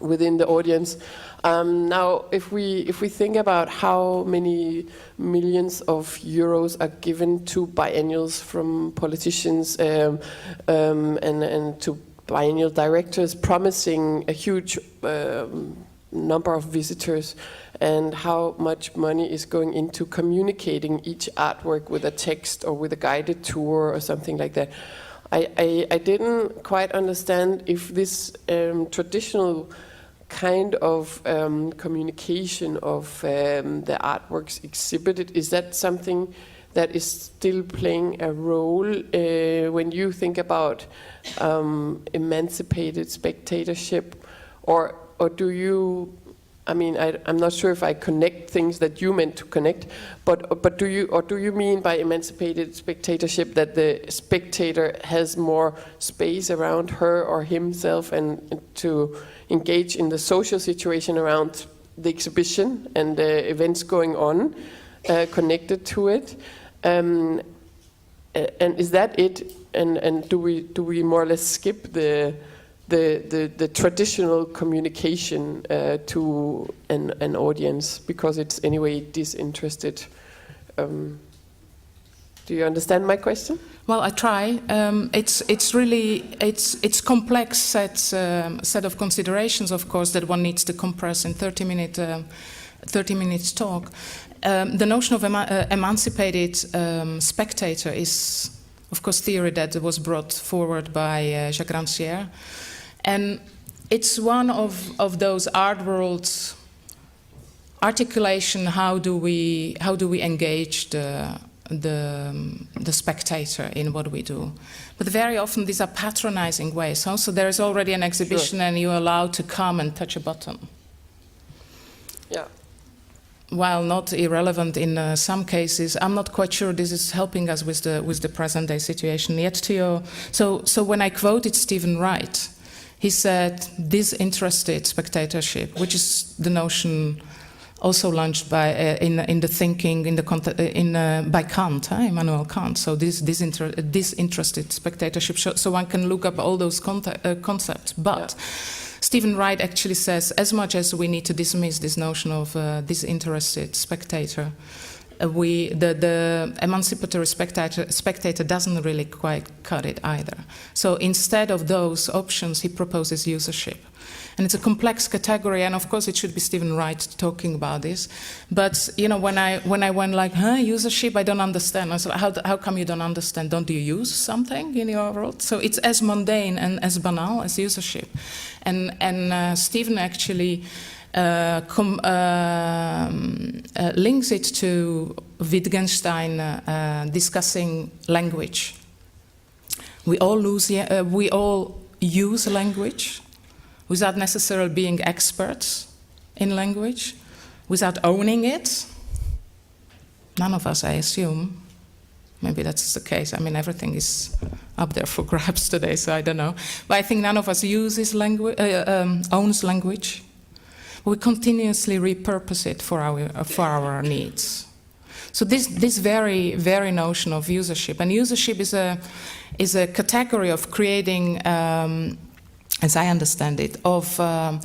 within the audience. Now, if we think about how many millions of euros are given to biennials from politicians and to biennial directors, promising a huge number of visitors, and how much money is going into communicating each artwork with a text or with a guided tour or something like that. I didn't quite understand if this traditional kind of communication of the artworks exhibited, is that something that is still playing a role when you think about emancipated spectatorship, or do you? I mean, I'm not sure if I connect things that you meant to connect, but do you mean by emancipated spectatorship that the spectator has more space around her or himself and to engage in the social situation around the exhibition and the events going on connected to it? And is that it? And do we more or less skip the traditional communication to an audience because it's anyway disinterested? Do you understand my question? Well, I try. It's really it's complex set of considerations, of course, that one needs to compress in 30 minutes talk. The notion of emancipated spectator is, of course, theory that was brought forward by Jacques Rancière. And it's one of those art worlds articulation. How do we engage the spectator in what we do? But very often these are patronizing ways. So there is already an exhibition, and you're allowed to come and touch a button. Yeah. While not irrelevant in some cases, I'm not quite sure this is helping us with the present day situation. Yet so when I quoted Stephen Wright, he said disinterested spectatorship, which is the notion also launched by in the thinking by Kant, Immanuel Kant. So disinterested spectatorship. So one can look up all those concepts, but. Yeah. Stephen Wright actually says, as much as we need to dismiss this notion of disinterested spectator, the emancipatory spectator doesn't really quite cut it either. So instead of those options, he proposes usership. And it's a complex category, and of course it should be Stephen Wright talking about this. But you know, when I went like, usership, I don't understand. I said, how come you don't understand? Don't you use something in your world? So it's as mundane and as banal as usership. And Stephen actually links it to Wittgenstein discussing language. We all use language without necessarily being experts in language, without owning it. None of us, I assume. Maybe that's the case. I mean, everything is up there for grabs today, so I don't know. But I think none of us uses language, owns language. We continuously repurpose it for our needs. So this very, very notion of usership, and usership is a category of creating, as I understand it, of a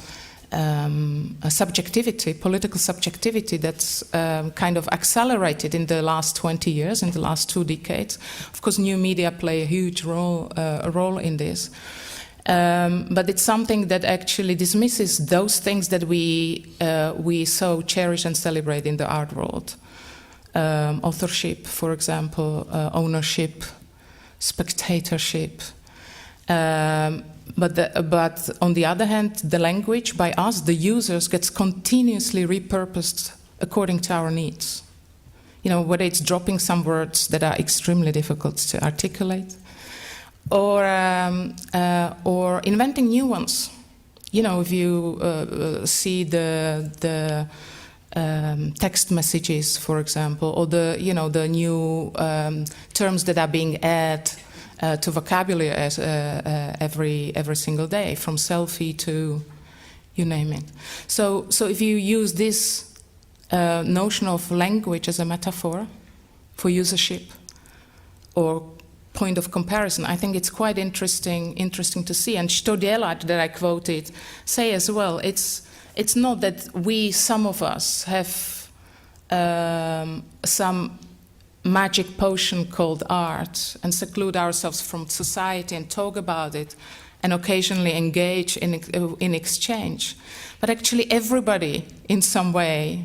subjectivity, political subjectivity that's kind of accelerated in the last 20 years, in the last 2 decades. Of course, new media play a huge role in this. But it's something that actually dismisses those things that we so cherish and celebrate in the art world. Authorship, for example, ownership, spectatorship. But on the other hand, the language by us, the users, gets continuously repurposed according to our needs. You know, whether it's dropping some words that are extremely difficult to articulate, or inventing new ones. You know, if you see the text messages, for example, or the new terms that are being added to vocabulary as every single day, from selfie to you name it. So if you use this notion of language as a metaphor for usership or point of comparison, I think it's quite interesting to see. And Stodiela, that I quoted, say as well, it's not that some of us have some magic potion called art and seclude ourselves from society and talk about it and occasionally engage in exchange. But actually everybody in some way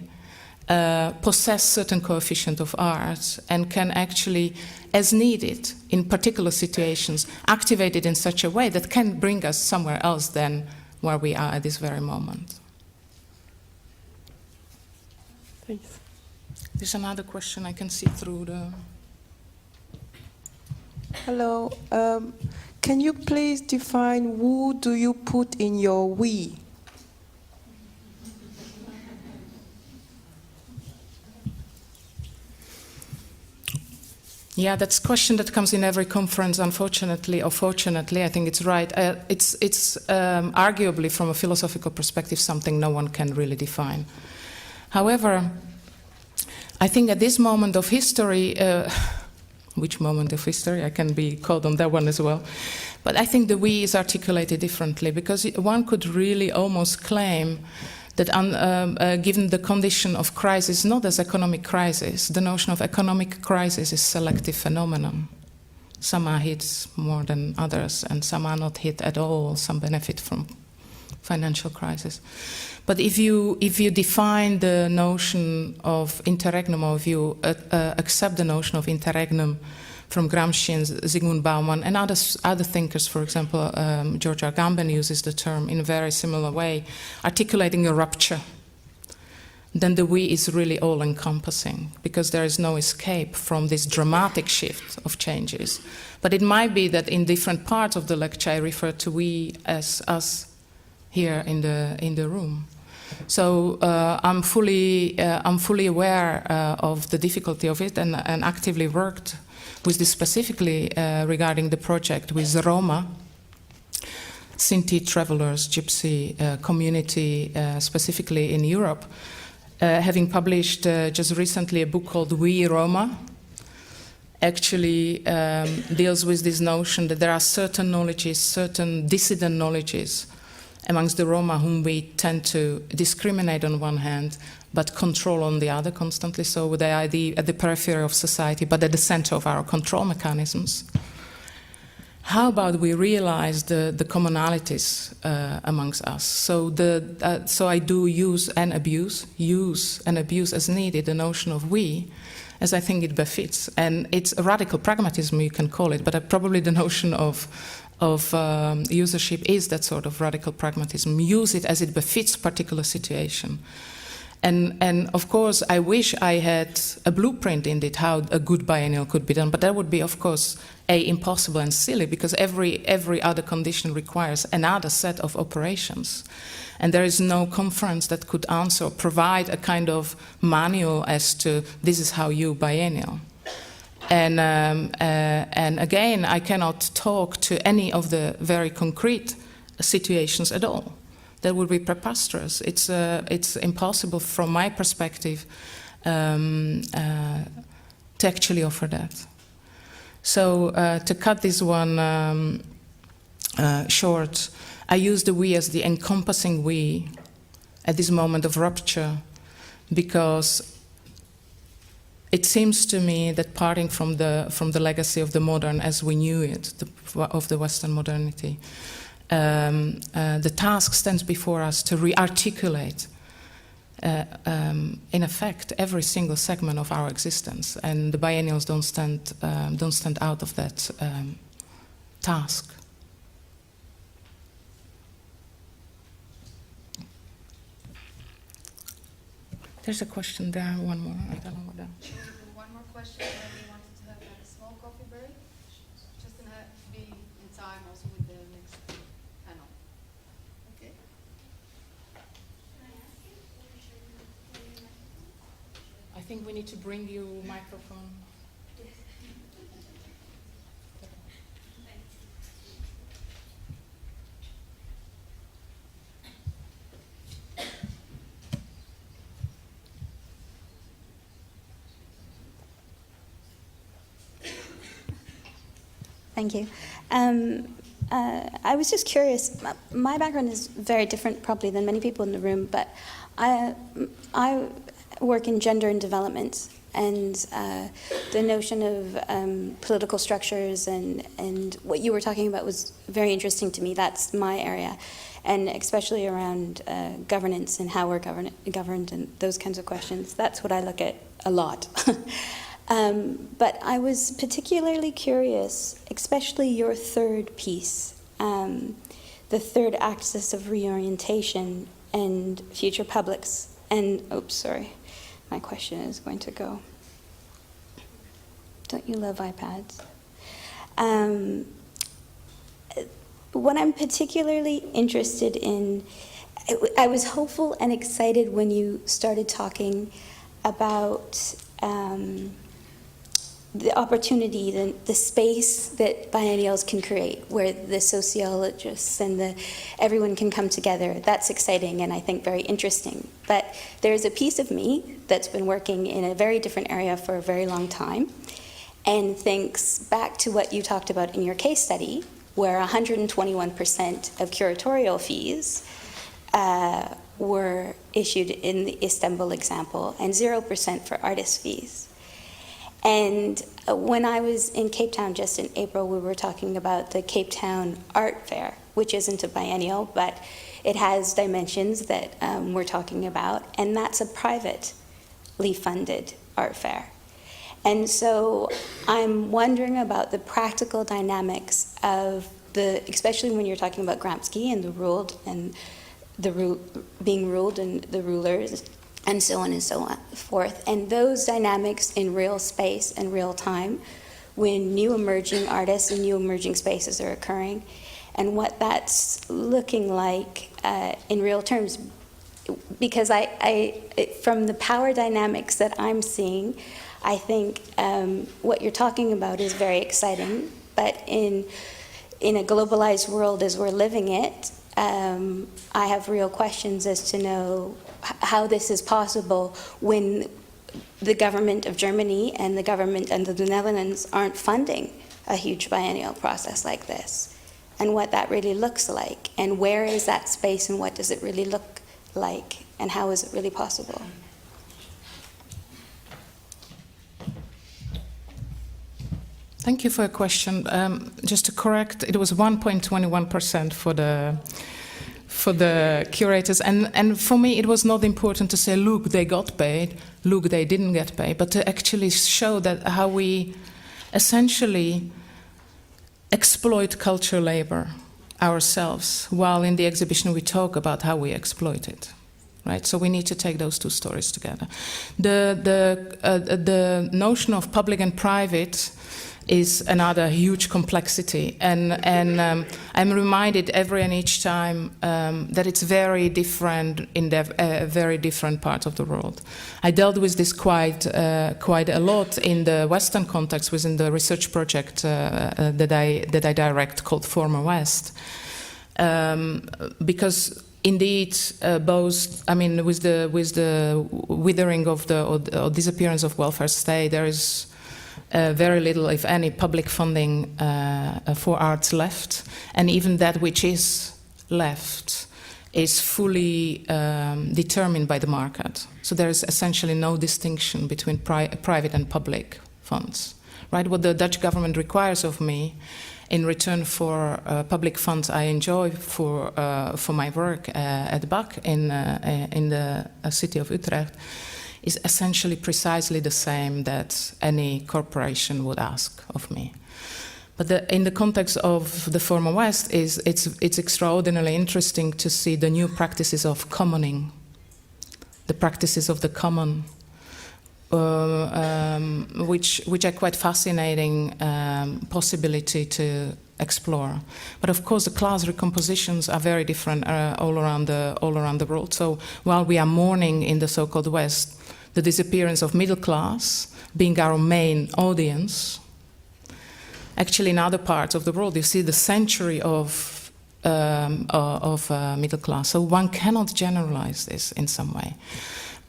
possess certain coefficient of art and can actually, as needed in particular situations, activate it in such a way that can bring us somewhere else than where we are at this very moment. Thanks. There's another question I can see through the... Hello. Can you please define who do you put in your we? Yeah, that's a question that comes in every conference, unfortunately or fortunately. I think it's right. It's arguably, from a philosophical perspective, something no one can really define. However, I think at this moment of history, which moment of history? I can be called on that one as well. But I think the we is articulated differently, because one could really almost claim that given the condition of crisis, not as economic crisis, the notion of economic crisis is selective phenomenon. Some are hit more than others, and some are not hit at all. Some benefit from financial crisis. But if you define the notion of interregnum, or if you accept the notion of interregnum from Gramsci and Zygmunt Bauman and other thinkers, for example, George Agamben uses the term in a very similar way, articulating a rupture, then the we is really all-encompassing, because there is no escape from this dramatic shift of changes. But it might be that in different parts of the lecture I refer to we as us here in the room. So I'm fully aware of the difficulty of it, and actively worked with this specifically regarding the project with Roma, Sinti travelers, Gypsy community, specifically in Europe, having published just recently a book called We Roma. Actually deals with this notion that there are certain knowledges, certain dissident knowledges amongst the Roma whom we tend to discriminate on one hand, but control on the other constantly. So they are at the periphery of society, but at the center of our control mechanisms. How about we realize the commonalities amongst us? So I do use and abuse as needed the notion of we, as I think it befits. And it's a radical pragmatism, you can call it, but probably the notion of usership is that sort of radical pragmatism. Use it as it befits particular situation. And of course, I wish I had a blueprint in it, how a good biennial could be done, but that would be, of course, impossible and silly, because every other condition requires another set of operations. And there is no conference that could answer or provide a kind of manual as to this is how you biennial. And again, I cannot talk to any of the very concrete situations at all. That would be preposterous. It's impossible from my perspective to actually offer that. So to cut this one short, I use the we as the encompassing we at this moment of rupture, because it seems to me that parting from the legacy of the modern as we knew it, of the Western modernity, the task stands before us to re-articulate, in effect, every single segment of our existence, and the biennials don't stand out of that task. There's a question there, one more. I don't know what that. One more question, and then we wanted to have a small coffee break, just to be in time also with the next panel. Okay. I think we need to bring you a microphone. Thank you. I was just curious. My background is very different probably than many people in the room, but I work in gender and development, and the notion of political structures and what you were talking about was very interesting to me. That's my area. and especially around governance and how we're governed and those kinds of questions. That's what I look at a lot. But I was particularly curious, especially your third piece, the third axis of reorientation and future publics. And, oops, sorry, my question is going to go. Don't you love iPads? What I'm particularly interested in, I was hopeful and excited when you started talking about the opportunity, the space that biennials can create, where the sociologists and everyone can come together. That's exciting and I think very interesting. But there's a piece of me that's been working in a very different area for a very long time and thinks back to what you talked about in your case study, where 121% of curatorial fees were issued in the Istanbul example and 0% for artist fees. And when I was in Cape Town just in April, we were talking about the Cape Town Art Fair, which isn't a biennial, but it has dimensions that we're talking about, and that's a privately funded art fair. And so I'm wondering about the practical dynamics of especially when you're talking about Gramsci and being ruled and the rulers, and so on and so on forth. And those dynamics in real space and real time when new emerging artists and new emerging spaces are occurring, and what that's looking like in real terms. Because from the power dynamics that I'm seeing, I think what you're talking about is very exciting, but in a globalized world as we're living it, I have real questions as to know how this is possible when the government of Germany and the government and the Netherlands aren't funding a huge biennial process like this, and what that really looks like, and where is that space, and what does it really look like, and how is it really possible? Thank you for your question. Just to correct, it was 1.21% for the curators, and for me it was not important to say, look, they got paid, look, they didn't get paid, but to actually show that how we essentially exploit cultural labor ourselves, while in the exhibition we talk about how we exploit it. Right, so we need to take those two stories together. The notion of public and private is another huge complexity, and I'm reminded every and each time that it's very different in very different parts of the world. I dealt with this quite a lot in the Western context within the research project that I direct called Former West, because indeed, both. I mean, with the withering of or disappearance of welfare state, there is very little, if any, public funding for arts left, and even that which is left is fully determined by the market. So there is essentially no distinction between private and public funds. Right? What the Dutch government requires of me in return for public funds I enjoy for my work at BAK in the city of Utrecht is essentially precisely the same that any corporation would ask of me. But in the context of the Former West, it's extraordinarily interesting to see the new practices of commoning, the practices of the common, which are quite fascinating possibility to explore. But of course, the class recompositions are very different all around the world. So while we are mourning in the so-called West the disappearance of middle class, being our main audience, actually in other parts of the world you see the century of middle class. So one cannot generalize this in some way.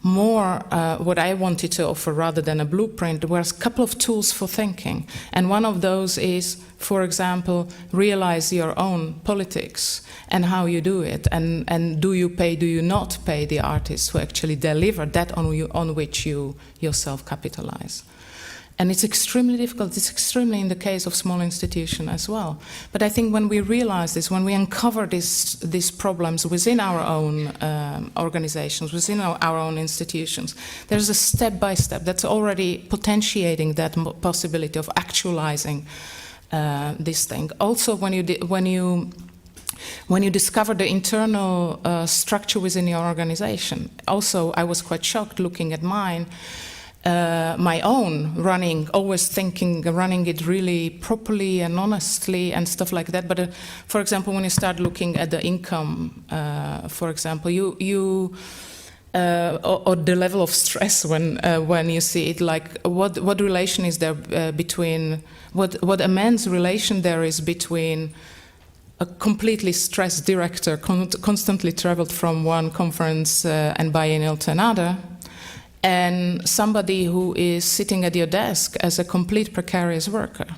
More, what I wanted to offer rather than a blueprint was a couple of tools for thinking. And one of those is, for example, realize your own politics and how you do it. And do you pay, do you not pay the artists who actually deliver that on which you yourself capitalize? And it's extremely difficult. It's extremely in the case of small institutions as well. But I think when we realize this, when we uncover these problems within our own organizations, within our own institutions, there's a step-by-step that's already potentiating that possibility of actualizing this thing. Also, when you discover the internal structure within your organization, also I was quite shocked looking at mine. My own running, always thinking running it really properly and honestly and stuff like that. But for example, when you start looking at the income, for example, or the level of stress when you see it, like what relation is there between what immense relation there is between a completely stressed director constantly traveled from one conference and biennial to another, and somebody who is sitting at your desk as a complete precarious worker,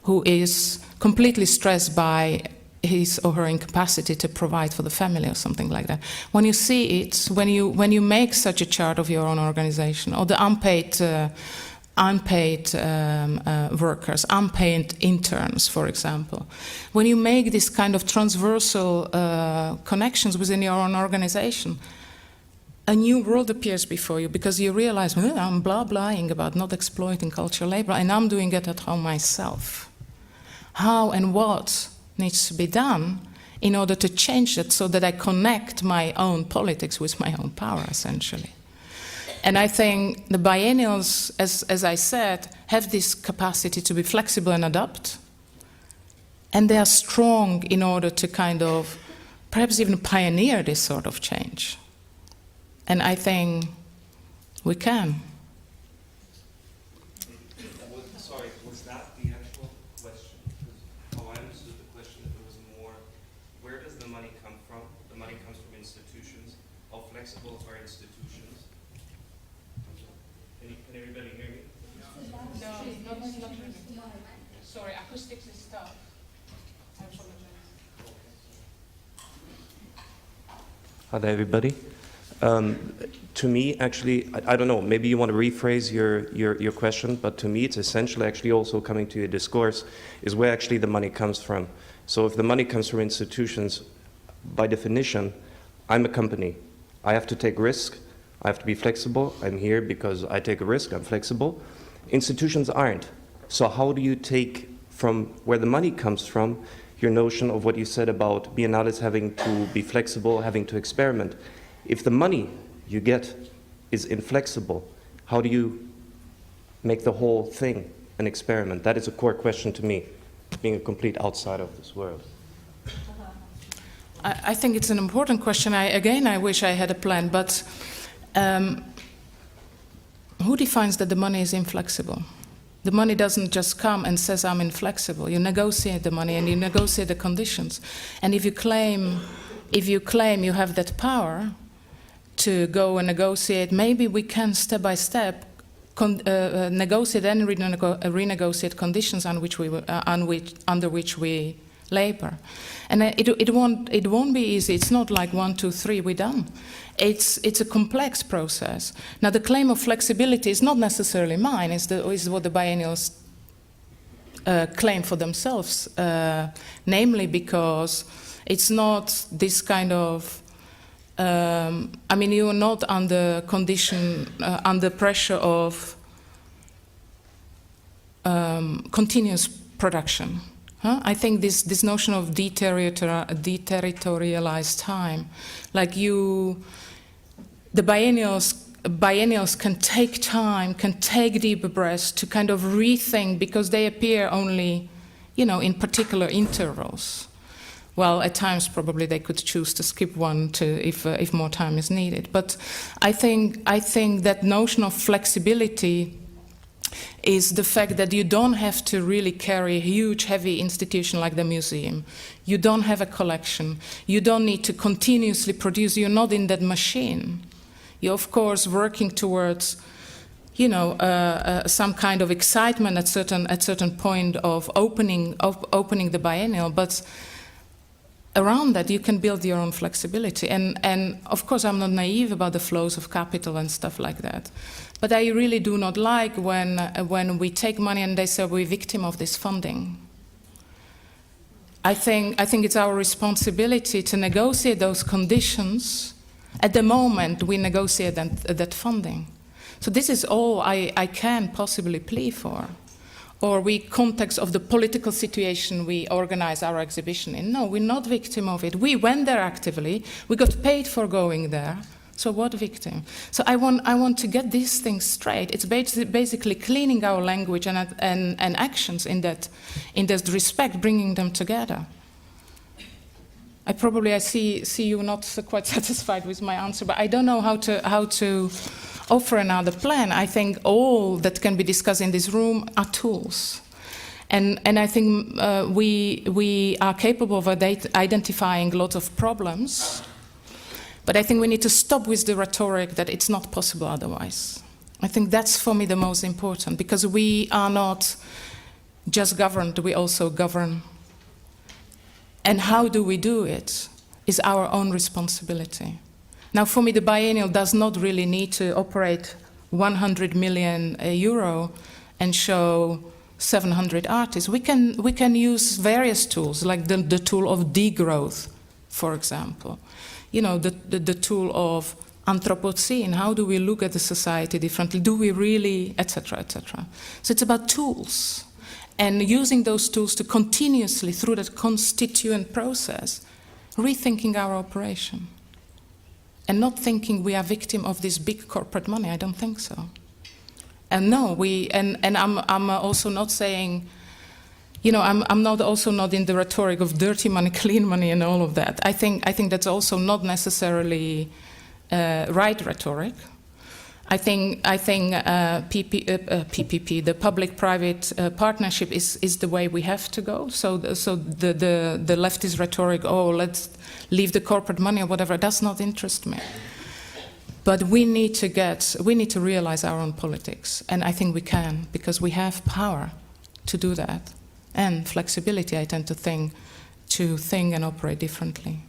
who is completely stressed by his or her incapacity to provide for the family or something like that. When you see it, when you make such a chart of your own organization, or the unpaid workers, unpaid interns, for example, when you make this kind of transversal connections within your own organization, a new world appears before you, because you realize, I'm blah-blahing about not exploiting cultural labor, and I'm doing it at home myself. How and what needs to be done in order to change it so that I connect my own politics with my own power, essentially. And I think the biennials, as I said, have this capacity to be flexible and adapt, and they are strong in order to kind of perhaps even pioneer this sort of change. And I think we can. Sorry, was that the actual question? Because how I understood the question, it was more, where does the money come from? The money comes from institutions. How flexible are institutions? Can everybody hear me? No, not really. Sorry, acoustics is tough. I apologize. Hi there, everybody. To me, actually, I don't know, maybe you want to rephrase your question, but to me it's essentially actually also coming to your discourse is where actually the money comes from. So if the money comes from institutions, by definition, I'm a company. I have to take risk, I have to be flexible, I'm here because I take a risk, I'm flexible. Institutions aren't. So how do you take from where the money comes from your notion of what you said about biennales having to be flexible, having to experiment? If the money you get is inflexible, how do you make the whole thing an experiment? That is a core question to me, being a complete outsider of this world. I think it's an important question. I wish I had a plan, but who defines that the money is inflexible? The money doesn't just come and says, I'm inflexible. You negotiate the money and you negotiate the conditions. And if you claim you have that power to go and negotiate, maybe we can step by step negotiate and renegotiate conditions under which we labor. And it won't be easy. It's not like 1, 2, 3, we're done. It's a complex process. Now the claim of flexibility is not necessarily mine. Is what the biennials claim for themselves, namely because it's not this kind of. You are not under under pressure of continuous production. I think this notion of deterritorialized time, like the biennials can take time, can take deeper breaths to kind of rethink, because they appear only, in particular intervals. Well, at times probably they could choose to skip one if more time is needed. But I think that notion of flexibility is the fact that you don't have to really carry a huge, heavy institution like the museum. You don't have a collection. You don't need to continuously produce. You're not in that machine. You're, of course, working towards, some kind of excitement at certain point of opening the biennial, but around that, you can build your own flexibility. And of course, I'm not naive about the flows of capital and stuff like that. But I really do not like when we take money and they say we're victim of this funding. I think it's our responsibility to negotiate those conditions at the moment we negotiate that funding. So this is all I can possibly plea for. Or we context of the political situation we organize our exhibition in. No, we're not victim of it. We went there actively. We got paid for going there. So what victim? So I want to get these things straight. It's basically cleaning our language and actions in that respect, bringing them together. I see you not quite satisfied with my answer, but I don't know how to offer another plan. I think all that can be discussed in this room are tools. And I think we are capable of identifying lots of problems, but I think we need to stop with the rhetoric that it's not possible otherwise. I think that's for me the most important, because we are not just governed, we also govern. And how do we do it is our own responsibility. Now, for me, the biennial does not really need to operate 100 million euro and show 700 artists. We can use various tools, like the tool of degrowth, for example. You know, the tool of Anthropocene. How do we look at the society differently? Do we really, etc., etc. So it's about tools, and using those tools to continuously, through that constituent process, rethinking our operation. And not thinking we are victim of this big corporate money. I don't think so. And no, I'm also not saying, you know, I'm not also not in the rhetoric of dirty money, clean money, and all of that. I think that's also not necessarily right rhetoric. I think PPP, the public-private partnership, is the way we have to go. So the leftist rhetoric, oh, let's leave the corporate money or whatever, does not interest me. But we need to realize our own politics, and I think we can, because we have power to do that, and flexibility. I tend to think and operate differently.